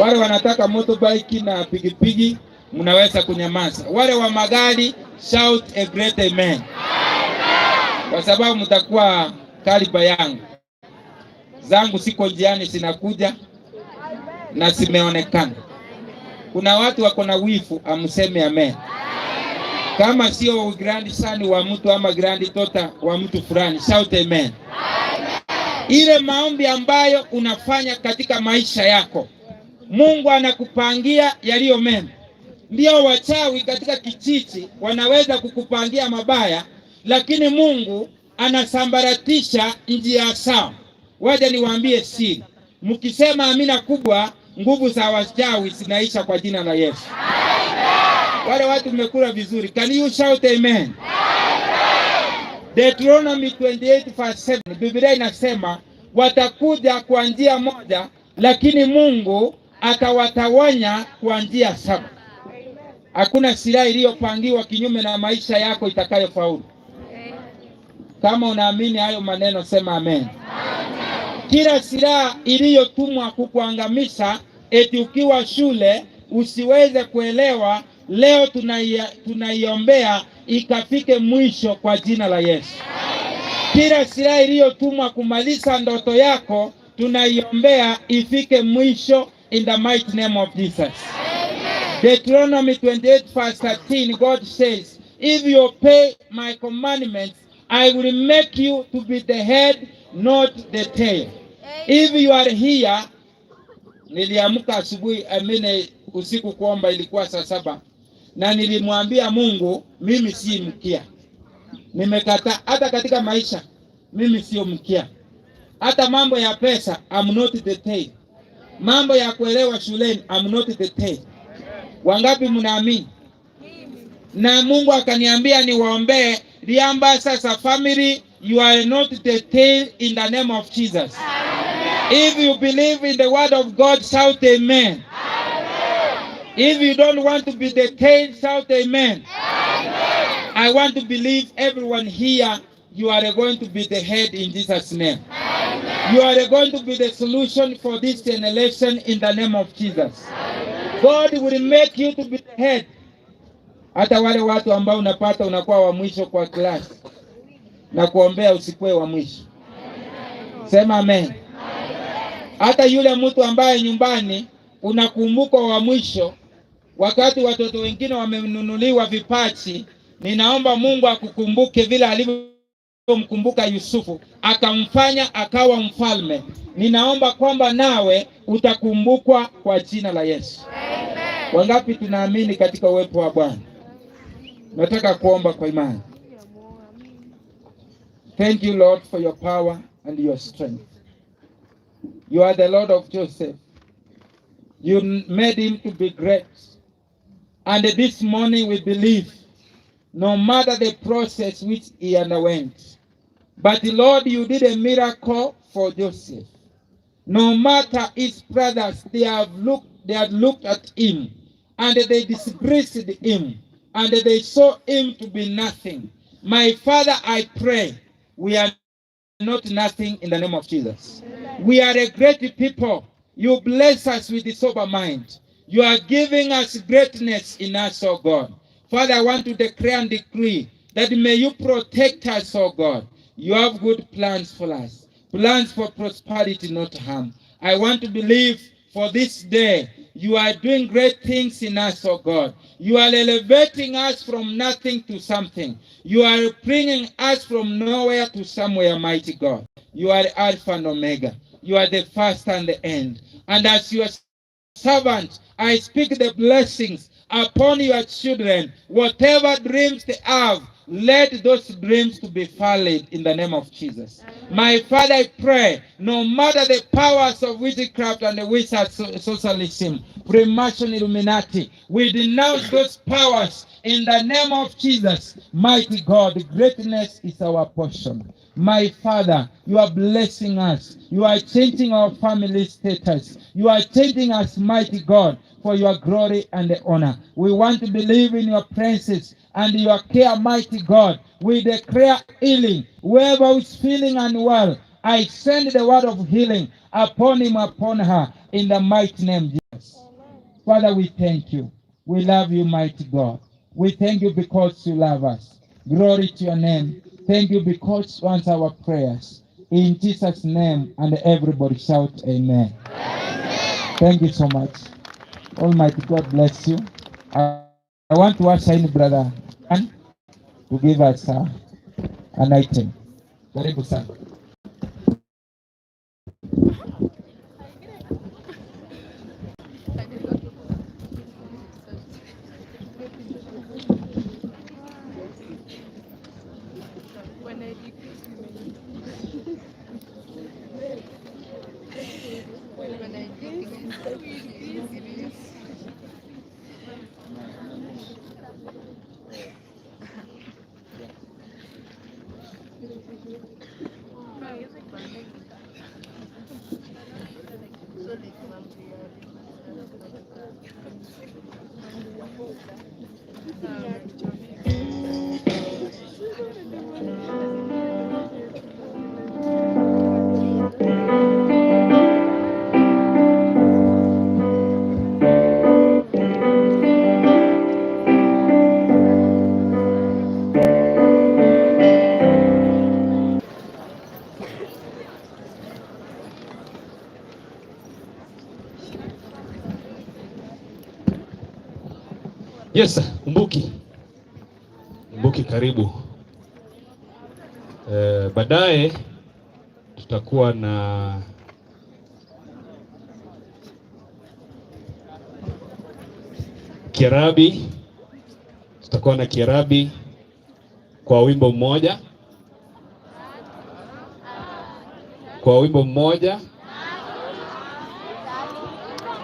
Wale wanataka motorbike na pigipigi mnaweza kunyamaza. Wale wa magari shout a great amen. Kwa sababu mtakuwa kariba yangu. Zangu siko njiani zinakuja na zimeonekana. Kuna watu wako na wifu, amseme amen. Kama sio grandi sani wa mtu ama grandi tota wa mtu fulani, shout amen. Ile maombi ambayo unafanya katika maisha yako, Mungu anakupangia yaliyo mema. Ndio wachawi katika kijiji wanaweza kukupangia mabaya, lakini Mungu anasambaratisha njia sawa. Waje niwaambie siri. Mkisema amina kubwa, nguvu za wachawi zinaisha kwa jina la Yesu. Wale watu mmekula vizuri. Can you shout amen? Deuteronomy 28 verse 7, Biblia inasema watakuja kwa njia moja, lakini Mungu atawatawanya kwa njia 7. Hakuna silaha iliyopangiwa kinyume na maisha yako itakayofaulu. Kama unaamini hayo maneno sema amen. Kila silaha iliyotumwa kukuangamisha, eti ukiwa shule usiweze kuelewa, leo tunaiombea ikafike mwisho kwa jina la Yesu. Kila silaha iliyotumwa kumaliza ndoto yako, tunaiombea ifike mwisho in the mighty name of Jesus. Deuteronomy 28 verse 13, God says, if you obey my commandments, I will make you to be the head, not the tail. If you are here, niliamka asubuhi, usiku kuomba ilikuwa saa 7. Na nilimwambia Mungu, mimi si mkia. Nimekata hata katika maisha, mimi sio mkia. Hata mambo ya pesa, I'm not the tail. Mambo ya kuelewa shuleni, I'm not the tail. Wangapi mnaamini? Na Mungu akaniambia niwaombee Riambase as a family, you are not the tail in the name of Jesus. If you believe in the word of God, shout amen. If you don't want to be the tail, shout amen. I want to believe everyone here, you are going to be the head in Jesus' name. You are going to be the solution for this generation in the name of Jesus. God will make you to be the head. Hata wale watu ambao unapata unakuwa wa mwisho kwa class, na kuombea usikuwe wa mwisho. Sema amen. Hata yule mtu ambaye nyumbani unakumbuka wa mwisho, wakati watoto wengine wamenunuliwa vipachi, ninaomba Mungu akukumbuke vile alivyomkumbuka Yusufu, akamfanya akawa mfalme. Ninaomba kwamba nawe utakumbukwa kwa jina la Yesu. Wangapi tunaamini katika uwepo wa Bwana? Nataka kuomba kwa imani. Thank you, Lord, for your power and your strength. You are the Lord of Joseph. You made him to be great. And this morning we believe, no matter the process which he underwent, but Lord, you did a miracle for Joseph. No matter his brothers, they have looked at him, and they disgraced him, and they saw him to be nothing. My Father, I pray, we are not nothing in the name of Jesus. We are a great people. You bless us with a sober mind. You are giving us greatness in us, oh God. Father, I want to declare and decree that may you protect us, oh God. You have good plans for us. Plans for prosperity, not harm. I want to believe for this day, you are doing great things in us, oh God. You are elevating us from nothing to something. You are bringing us from nowhere to somewhere, mighty God. You are Alpha and Omega. You are the first and the end. And as your servant, I speak the blessings upon your children. Whatever dreams they have, let those dreams to be valid in the name of Jesus. My Father, I pray, no matter the powers of witchcraft and the wizard socialism, Freemason, Illuminati, we denounce those powers in the name of Jesus. Mighty God, greatness is our portion. My Father, you are blessing us. You are changing our family status. You are changing us, mighty God, for your glory and the honor. We want to believe in your presence and your care, mighty God. We declare healing. Whoever is feeling unwell, I send the word of healing upon him, upon her, in the mighty name of Jesus. Father, we thank you. We love you, mighty God. We thank you because you love us. Glory to your name. Thank you because you answer our prayers. In Jesus' name, and everybody shout amen. Amen. Thank you so much. Almighty God bless you. I want to ask any brother to give us an item. Karibu sana. Yes, Mbuki. Mbuki karibu. Baadaye tutakuwa na Kiarabi. Tutakuwa na Kiarabi kwa wimbo mmoja.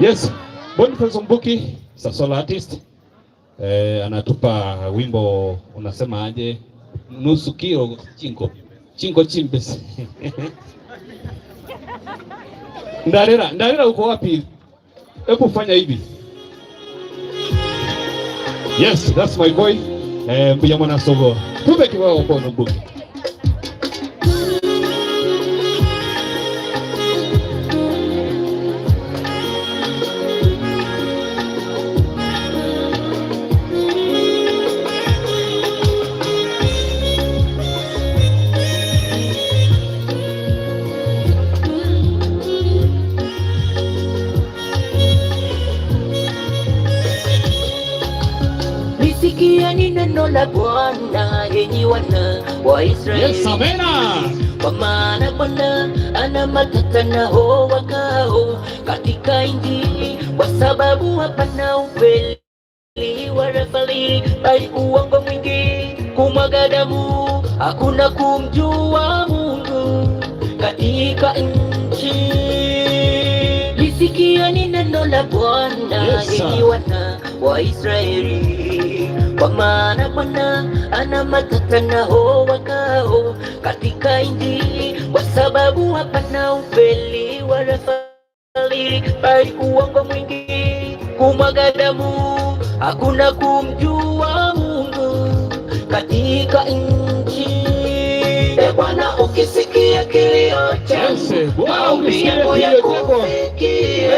Yes, Boniface Mbuki, solo artist. Anatupa wimbo unasema aje? Nusu kilo chinko chimbes. Ndarira uko wapi? Hebu fanya hivi. Yes, that's my boy. Mbuya mwana sogo. Tupe kibao kwa Mbuki. Sikieni neno la Bwana, enyi wana wa Israeli. Yes, amena. Kwa maana Bwana ana matata nao wakao katika Injili, kwa sababu hapana ukweli wala fadhili, bali uongo mwingi, kumwaga damu, hakuna kumjua Mungu katika nchi. Lisikieni neno la Bwana, enyi wana wa Israeli. Kwa maana Bwana ana matata nao wakao katika Injili, kwa sababu hapana ukweli wala fadhili, bali uongo mwingi, kumwaga damu, hakuna kumjua Mungu katika nchi. Bwana, ukisikia kilio changu, maombi yangu yakufikie.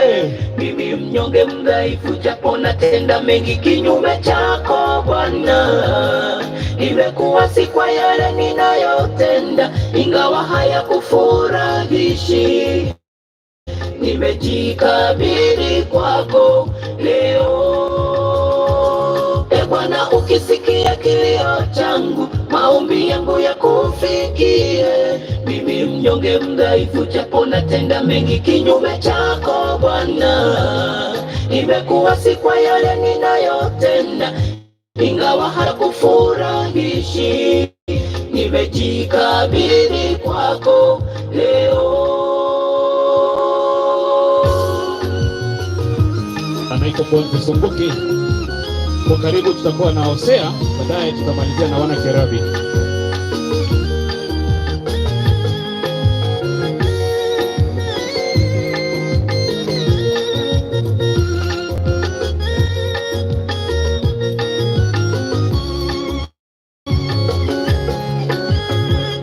Mimi mnyonge mdhaifu, japo natenda mengi kinyume chako Bwana. Nimekuwa si kwa yale ninayotenda, ingawa hayakufurahishi. Nimejikabidhi kwako leo. Bwana, ukisikia kilio changu, maombi yangu yakufikie. Mimi mnyonge mdhaifu, japo natenda mengi kinyume chako Bwana. Nimekuwa si kwa yale ninayotenda, ingawa hakufurahishi. Nimejikabidhi kwako leo. Anaitwa Boniface Mbuki. Kwa karibu tutakuwa na Hosea, baadaye tutamalizia na wana Kiarabi.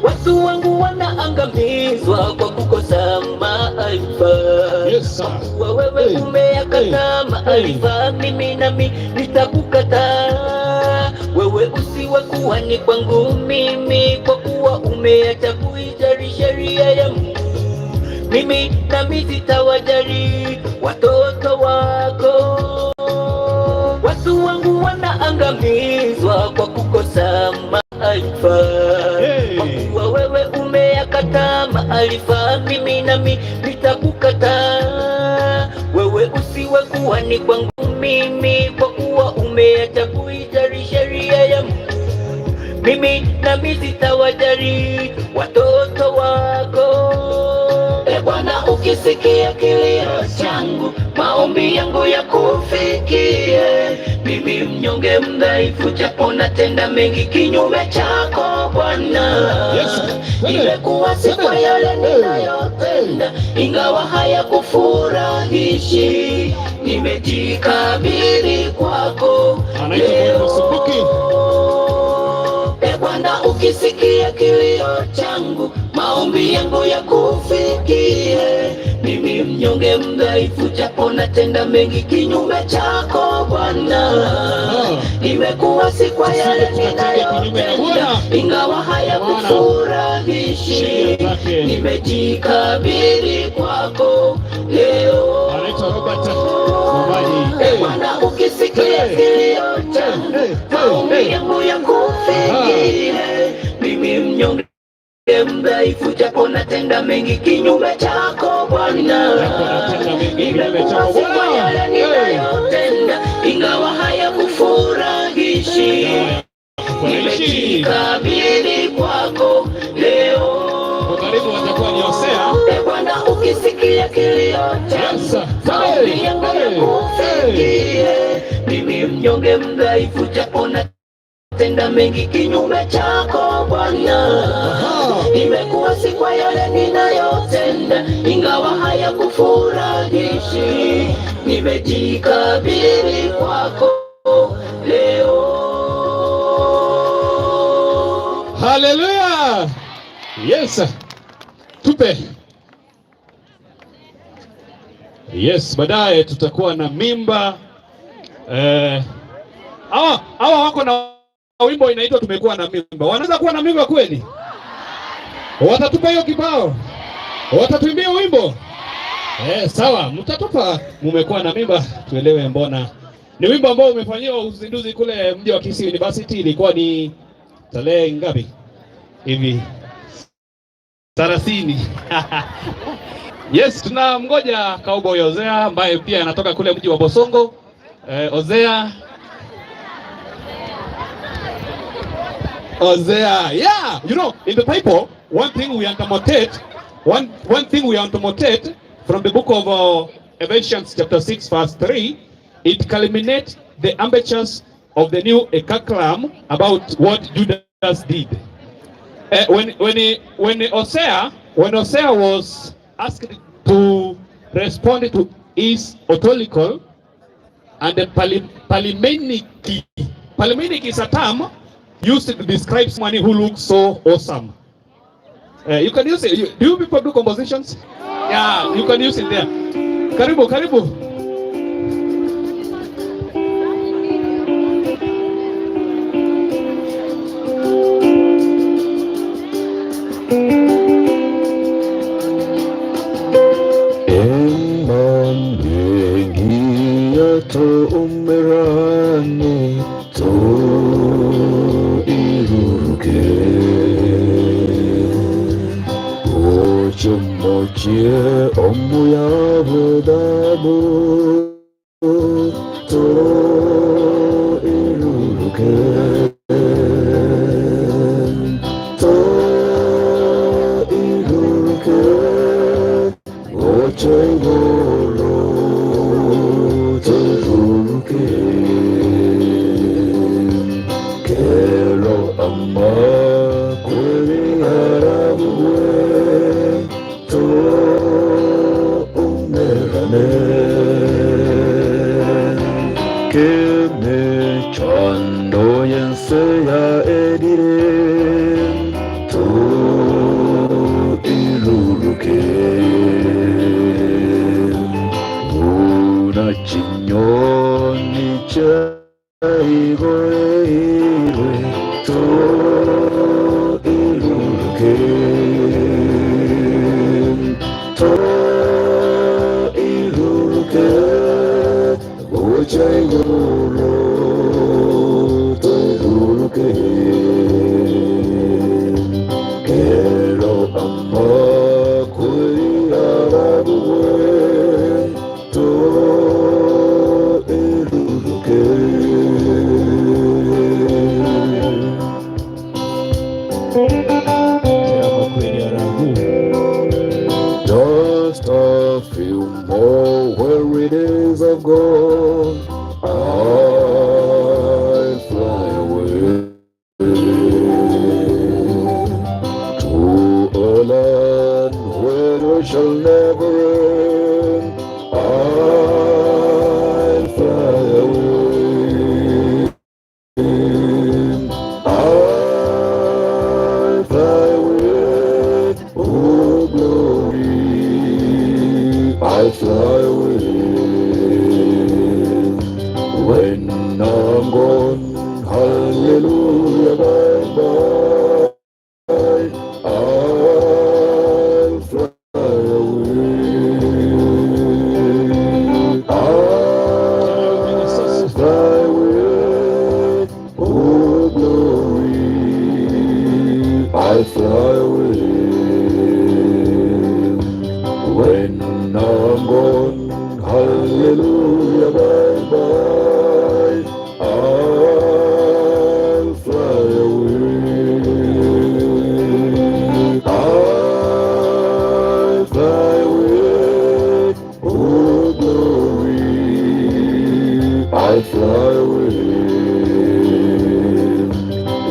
Watu wangu wanaangamizwa kwa kukosa maarifa. Yes, sir. Wewe umeyakataa maarifa, mimi nami nitakukataa. Wewe usiwe kuhani kwangu mimi, kwa kuwa umeacha kuijali sheria ya Mungu. Mimi nami sitawajali watoto wako. Watu wangu wanaangamizwa kwa kukosa maarifa. Kwa kuwa wewe umeyakataa maarifa, mimi nami nitakukataa. Wewe usiwe kuhani kwangu mimi, kwa kuwa umeacha kuijali sheria ya Mungu. Mimi nami sitawajali watoto wako. Bwana, ukisikia kilio changu, maombi yangu yakufikie. Mimi mnyonge mdhaifu, japo natenda mengi kinyume chako Bwana. Imekuwa si kwa yale ninayotenda, ingawa hayakufurahishi. Nimejikabidhi kwako leo. Bwana, ukisikia kilio changu, maombi yangu yakufikie. Mimi mnyonge mdhaifu, japo natenda mengi kinyume chako Bwana. Imekuwa si kwa yale ninayotenda, ingawa hayakufurahishi. Nimejikabidhi kwako leo. Bwana, ukisikia kilio changu, maombi yangu yakufikie. Mimi mnyonge mdhaifu, japo natenda mengi kinyume chako Bwana. Imekuwa si kwa yale ninayotenda, ingawa hayakufurahishi. Nimejikabidhi kwako leo. Bwana, ukisikia kilio changu, maombi yangu yakufikie. Mimi mnyonge mdhaifu, japo natenda mengi kinyume chako Bwana. Imekuwa si kwa yale ninayotenda, ingawa hayakufurahishi. Nimejikabidhi kwako leo. Hallelujah. Yes. Tupe. Yes, baadaye tutakuwa na mimba. Hawa wako na wimbo inaitwa tumekuwa na mimba. Wanaweza kuwa na mimba kweli? Watatupa hiyo kibao? Watatuimbia wimbo? Sawa, mtatupa mumekuwa na mimba, tuelewe mbona. Ni wimbo ambao umefanyiwa uzinduzi kule mji wa Kisii University. Ilikuwa ni tarehe ngapi? Hivi 30. Yes, tunamngoja Cowboy Ozea ambaye pia anatoka kule mji wa Bosongo. Ozea, yeah, you know, in the Bible, one thing we annotate from the book of Ephesians chapter 6 verse 3, it culminates the ambitions of the new Ecaclam about what Judas did. When Hosea was asked to respond to his autolical and the Palimenic is a term used to describe someone who looks so awesome. You can use it. Do you people do compositions? Yeah, you can use it there. Karibu. Just a few more weary days of God, I'll fly away to I fly away when I'm gone. Hallelujah, bye bye. I'll fly away. I'll fly away. Oh glory, I fly away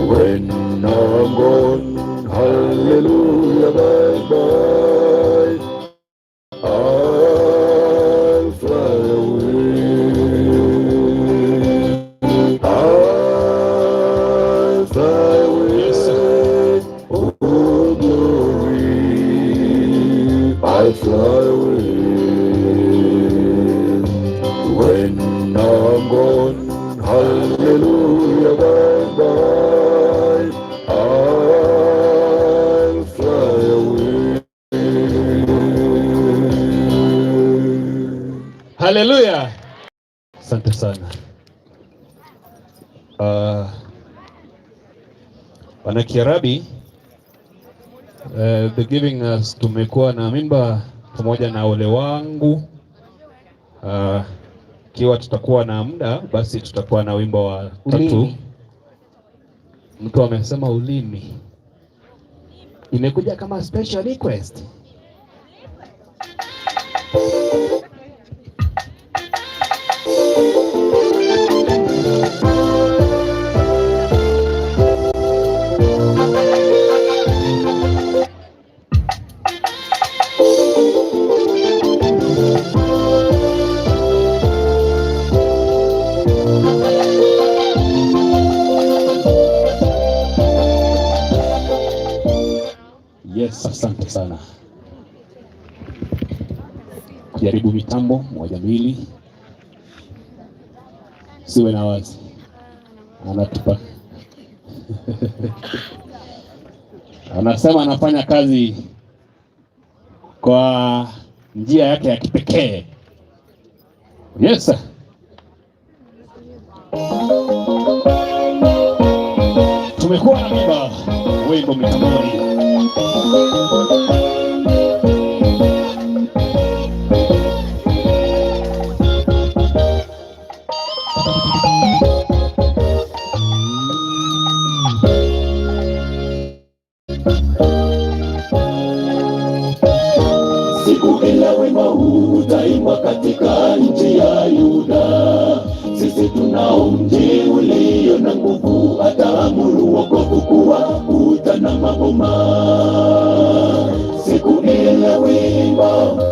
when I'm gone. Hallelujah, bye bye. I'll fly away. I'll fly away. Oh glory, I fly away when I'm gone. Hallelujah, bye bye. I'll fly away. Hallelujah. Asante sana. Wana Kiarabi, the giving us, tumekuwa na mimba pamoja na ole wangu. Kiwa tutakuwa na muda, basi tutakuwa na wimbo wa tatu. Mtu amesema ulimi. Imekuja kama special request. Yes, asante sana. Jaribu mitambo moja mbili. Siwe na wazi. Anatupa. Anasema anafanya kazi kwa njia yake ya kipekee. Yes sir. Tumekuwa na mimba wimbo mitamboni. Siku ile wimbo huu utaimba katika nchi ya Yuda. Sisi tunao mji ulio na nguvu, ataamuru wokovu kuwakuta na maboma. Siku ile wimbo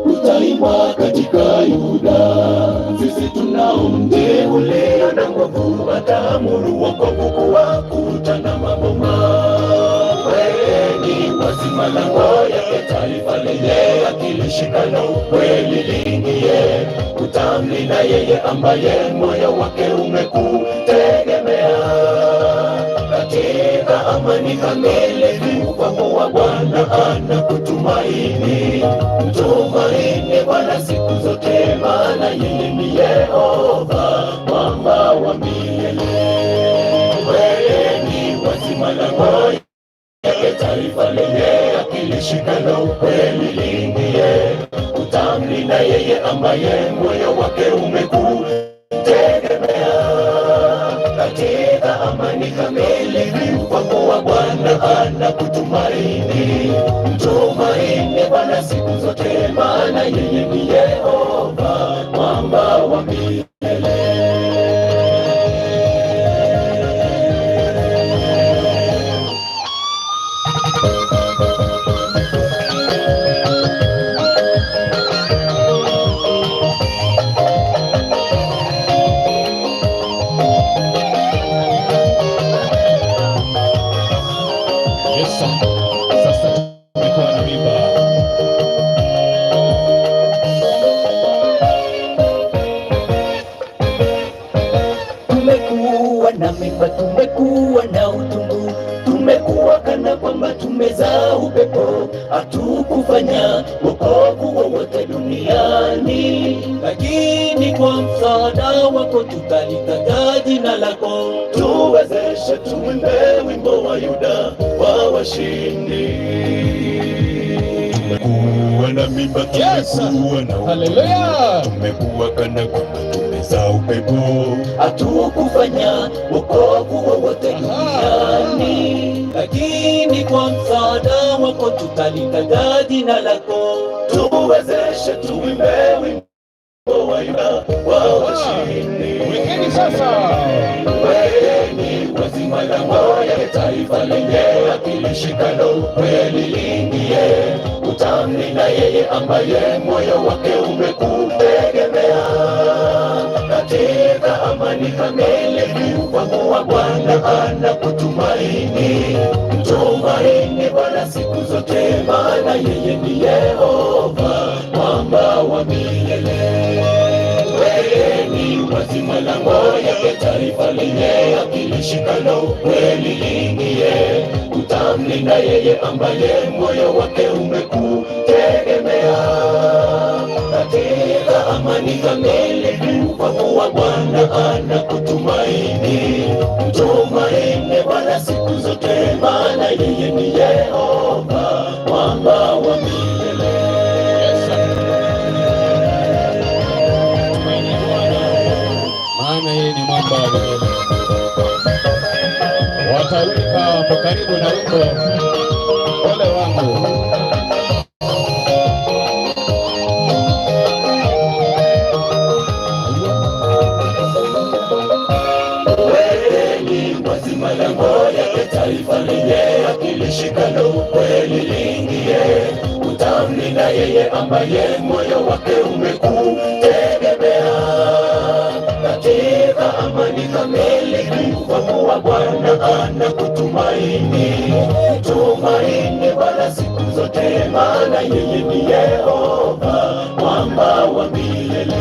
utaimba katika Yuda. Sisi tunao mji ulio na nguvu, ataamuru wokovu kuwakuta na maboma. Wazima lango yake taifa lenye akili shikana ukweli lingie, utamlinda yeye ambaye moyo wake umekutegemea. Katika amani kamili upako wa Bwana anakutumaini. Mtumaini Bwana siku zote, maana yeye ni Yehova mwamba wa milele. Wewe ni wazima lango taifa lenye akili shikana ukweli lingie, utamlinda yeye ambaye moyo wake umekutegemea. Katika amani kamili upako wa Bwana anakutumaini. Mtumaini Bwana siku zote, maana yeye ni Yehova mwamba wa milele. Tumekuwa na utungu, tumekuwa kana kwamba tumezaa upepo, hatukufanya wokovu wowote duniani. Lakini kwa msaada wako tutalitaja jina lako, tuwezeshe tuimbe wimbo wa Yuda wa washindi. Tumekuwa na mimba, tumekuwa na Haleluya. Tumekuwa kana kwamba tumezaa upepo, hatukufanya wokovu wowote duniani, lakini kwa msaada wako tutalitaja jina lako. Tuwezeshe tuimbe wimbo wa washindi. Wekeni sasa. Weni wazima la moyo, taifa lenye akili shikalo kweli liingie. Utamlinda yeye ambaye moyo wake umekutegemea. Katika amani kamili, kwa kuwa Bwana anakutumaini. Mtumaini Bwana siku zote, maana yeye ni Yehova, mwamba wa milele. Weni wazima la moyo, taifa lenye akili shikalo kweli liingie. Utamlinda yeye ambaye moyo wake umekutegemea. Katika amani kamili, kwa kuwa Bwana anakutumaini. Mtumaini Bwana siku zote, maana yeye ni Yehova, mwamba wa milele. Maana yeye ni mwamba wa milele. Watawika wako karibu na wimbo ole wangu. Weni wazima la moyo, taifa lenye akili shikalo kweli liingie. Utamlinda yeye ambaye moyo wake umekutegemea. Katika amani kamili, kwa kuwa Bwana anakutumaini. Tumaini Bwana siku zote, maana yeye ni Yehova, mwamba wa milele.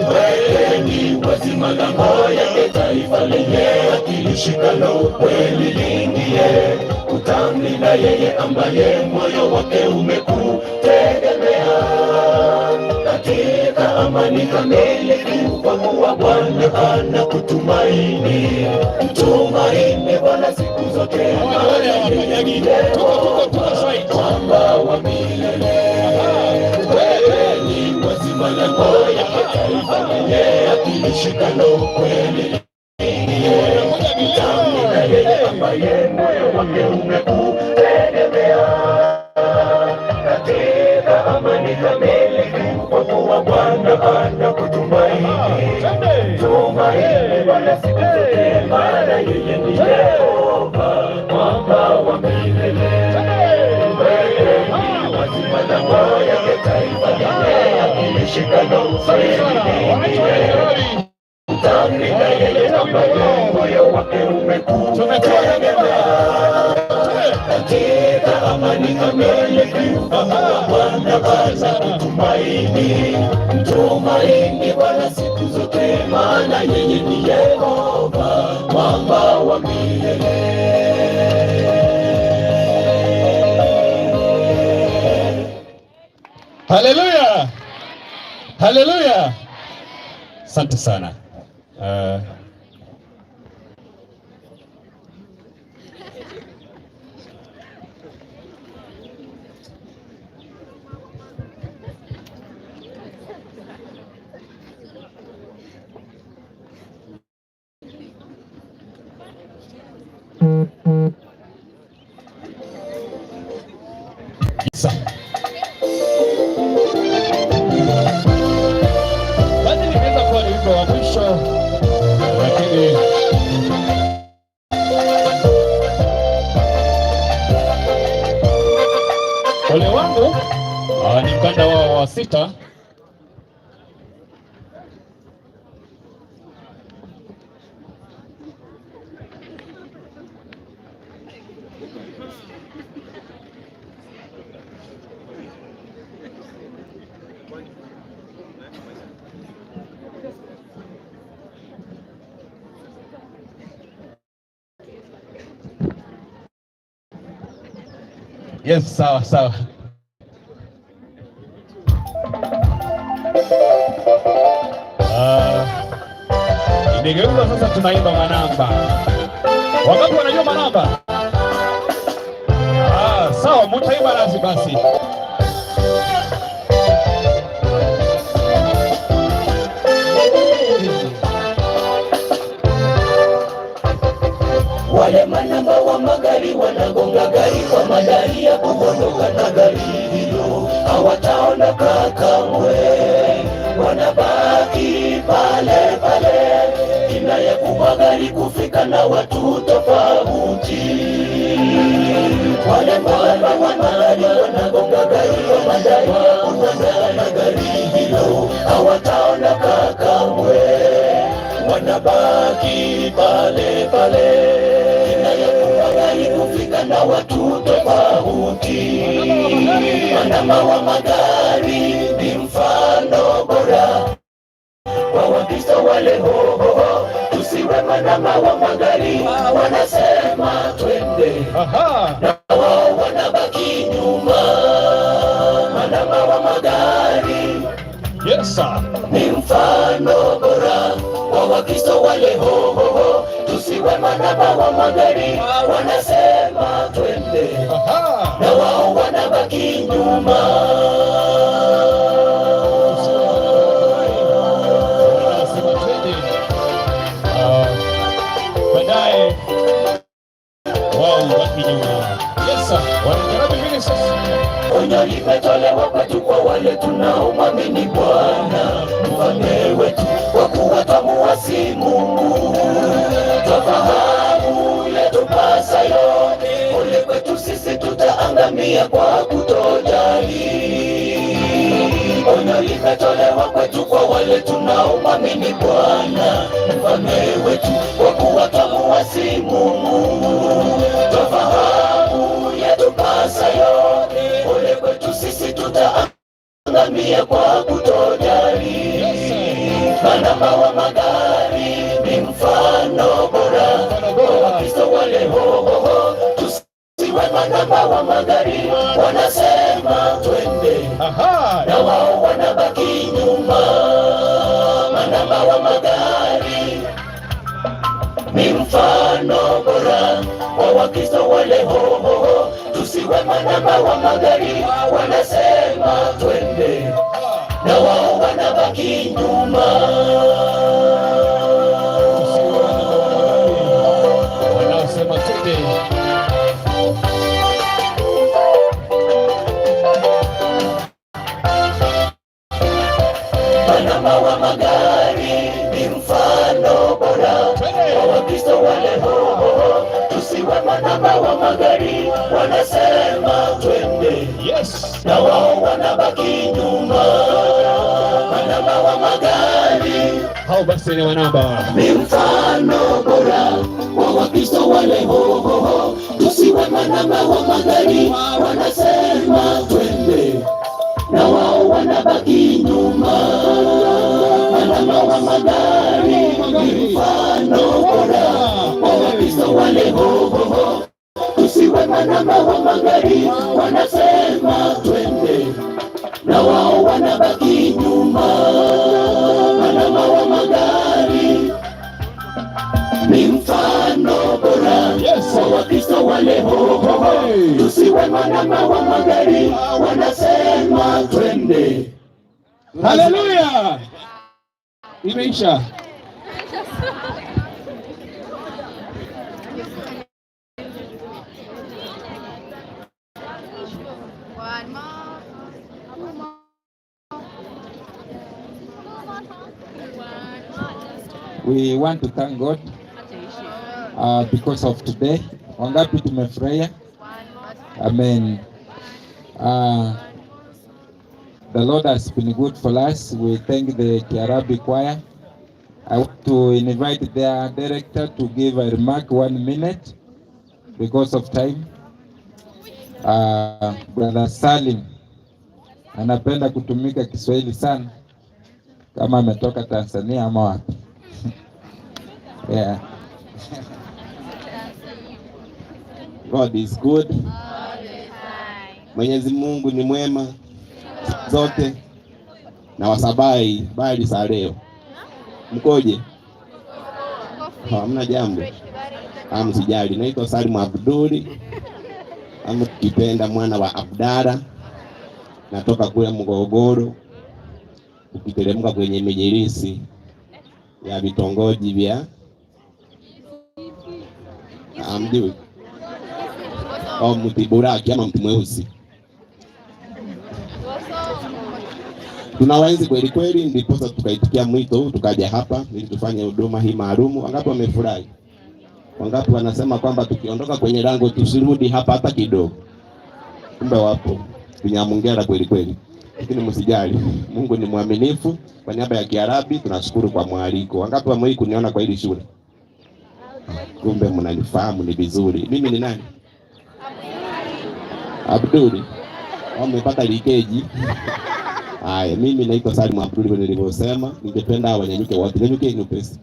Weni wazima la moyo, taifa lenye akili shikalo kweli liingie. Utamlinda yeye ambaye moyo wake umekutegemea. Katika amani kamili, kwa kuwa Bwana anakutumaini. Mtumaini Bwana siku zote, maana yeye ni Yehova, mwamba wa milele. Weni wazima la moyo, taifa lenye akili shikalo kweli liingie. Utamlinda yeye ambaye moyo wake umekutegemea. Katika amani kamili, kwa kuwa Bwana anakutumaini. Tumaini Bwana siku zote, maana yeye ni Yehova, mwamba wa milele. Weni wazima la moyo, taifa lenye akili shikalo kweli liingie. Utamlinda yeye ambaye moyo wake umekutegemea. Katika amani kamili, kwa kuwa Bwana anakutumaini. Mtumaini Bwana siku zote, maana yeye ni Yehova, mwamba wa milele. Haleluya. Haleluya. Asante sana. Basi nimeweza kuwa ni wimbo wa mwisho, lakini ole wangu ni mkanda wao wa 6. Yes, sawa sawa. Nigeuza sasa, tunaimba manamba. Wangapi wanajua manamba? mutaimba nasi basi. Wale manamba wa magari wanagonga gari kwa madai ya kuondoka na gari hilo, hawataondoka kamwe, wanabaki pale pale, inayakuwa gari kufika na watu tofauti. Wale manamba wa magari wanagonga gari kwa madai ya kuondoka na gari hilo, hawataondoka kamwe, wanabaki pale pale, kufika na watu tofauti. Manamba wa magari ni mfano bora kwa Wakristo wale hoho, tusiwe manamba wa magari, wanasema twende na wao wanabaki nyuma. Manamba wa magari, yes sir, ni mfano bora kwa Wakristo wale hoho, tusiwe manamba wa magari, wanasema twende na wao wanabaki nyuma. Baadaye wao wanabaki nyuma. Yes sir, wanajaribu vile sasa. Onyo limetolewa kwetu kwa wale tunaomwamini Bwana mfalme wetu, kwa kuwa twamuasi Mungu, twafahamu yatupasayo, ole kwetu sisi tutaangamia kwa kutojali. Onyo limetolewa kwetu kwa wale tunaomwamini Bwana mfalme wetu, kwa kuwa twamuasi Mungu, twafahamu yatupasayo, ole kwetu sisi tutaangamia kwa kutojali. Manamba wa magari ni mfano bora kwa Wakristo wale hoho, tusiwe manamba wa magari, wanasema twende na wao wanabaki nyuma. Manamba wa magari ni mfano bora kwa Wakristo wale hoho, tusiwe manamba wa magari, wanasema twende na wao wanabaki nyuma. Wanasema twende. Manamba wa magari ni mfano bora kwa Wakristo wale hoho, tusiwe manamba wa magari, wanasema twende na wao wanabaki nyuma. Manamba wa magari, hao basi ni wanamba, ni mfano bora kwa Wakristo wale hoho, tusiwe manamba wa magari, wanasema twende na wao wanabaki nyuma. Manamba wa magari ni mfano bora kwa Wakristo wale hoho, tusiwe manamba wa magari, wanasema twende na wao wanabaki nyuma. Manamba wa magari ni mfano bora kwa Wakristo wale hoho, tusiwe manamba wa magari, wanasema twende. haleluya, imeisha. We want to thank God because of today. Wangapi tumefurahia? Amen. The Lord has been good for us. We thank the Kiarabi choir. I want to invite their director to give a remark 1 minute because of time. Brother Salim anapenda kutumika Kiswahili sana, kama ametoka Tanzania ama wapi. Yeah. God is good. Mwenyezi Mungu ni mwema zote na wasabai bali saa leo. Mkoje? Hamna jambo. Msijali. Naitwa Salim Abduli. ama ukipenda mwana wa Abdara, natoka kule Mgogoro, ukiteremka kwenye mijirisi ya vitongoji vya amdiwe au Mtiburaki ama Mti Mweusi. Tunawaenzi kweli kweli, ndipo tukaitikia mwito huu tukaja hapa ili tufanye huduma hii maalumu. Wangapi wamefurahi? Wangapi wanasema kwamba tukiondoka kwenye lango tusirudi hapa hata kidogo? Kumbe wapo Tunyamungera kweli kweli. Lakini msijali, Mungu ni mwaminifu. Kwa niaba ya Kiarabi tunashukuru kwa mwaliko. Wangapi wamewahi kuniona kwa hili shule? Kumbe mnanifahamu ni vizuri. Mimi ni nani? Abduli. Wamepata likeji. Haya, mimi naitwa Salim Abduli kama nilivyosema. Ningependa wanyanyuke wote. Nyanyukeni upesi.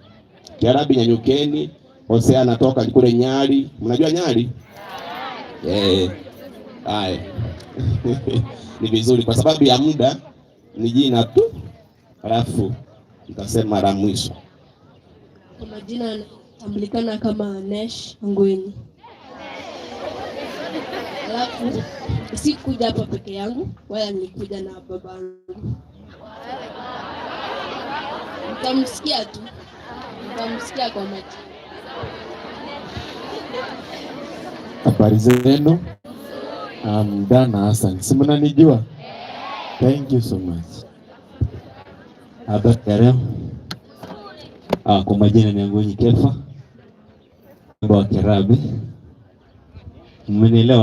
Kiarabi nyanyukeni. Hosea anatoka kule Nyali. Mnajua Nyali? Haya. Ni vizuri kwa sababu ya muda ni jina tu. Alafu nitasema la mwisho. Kwa majina natambulikana kama Nesh Ngweni. Alafu sikuja hapa peke yangu, wala nilikuja na babangu. Nitamsikia tu. Nitamsikia kwa macho. Habari zenu? Dana Hassan. Si mnanijua? Thank you so much. Habari leo? Kwa majina ni Ngweni Kefa. Wa Kiarabi. Mmenielewa?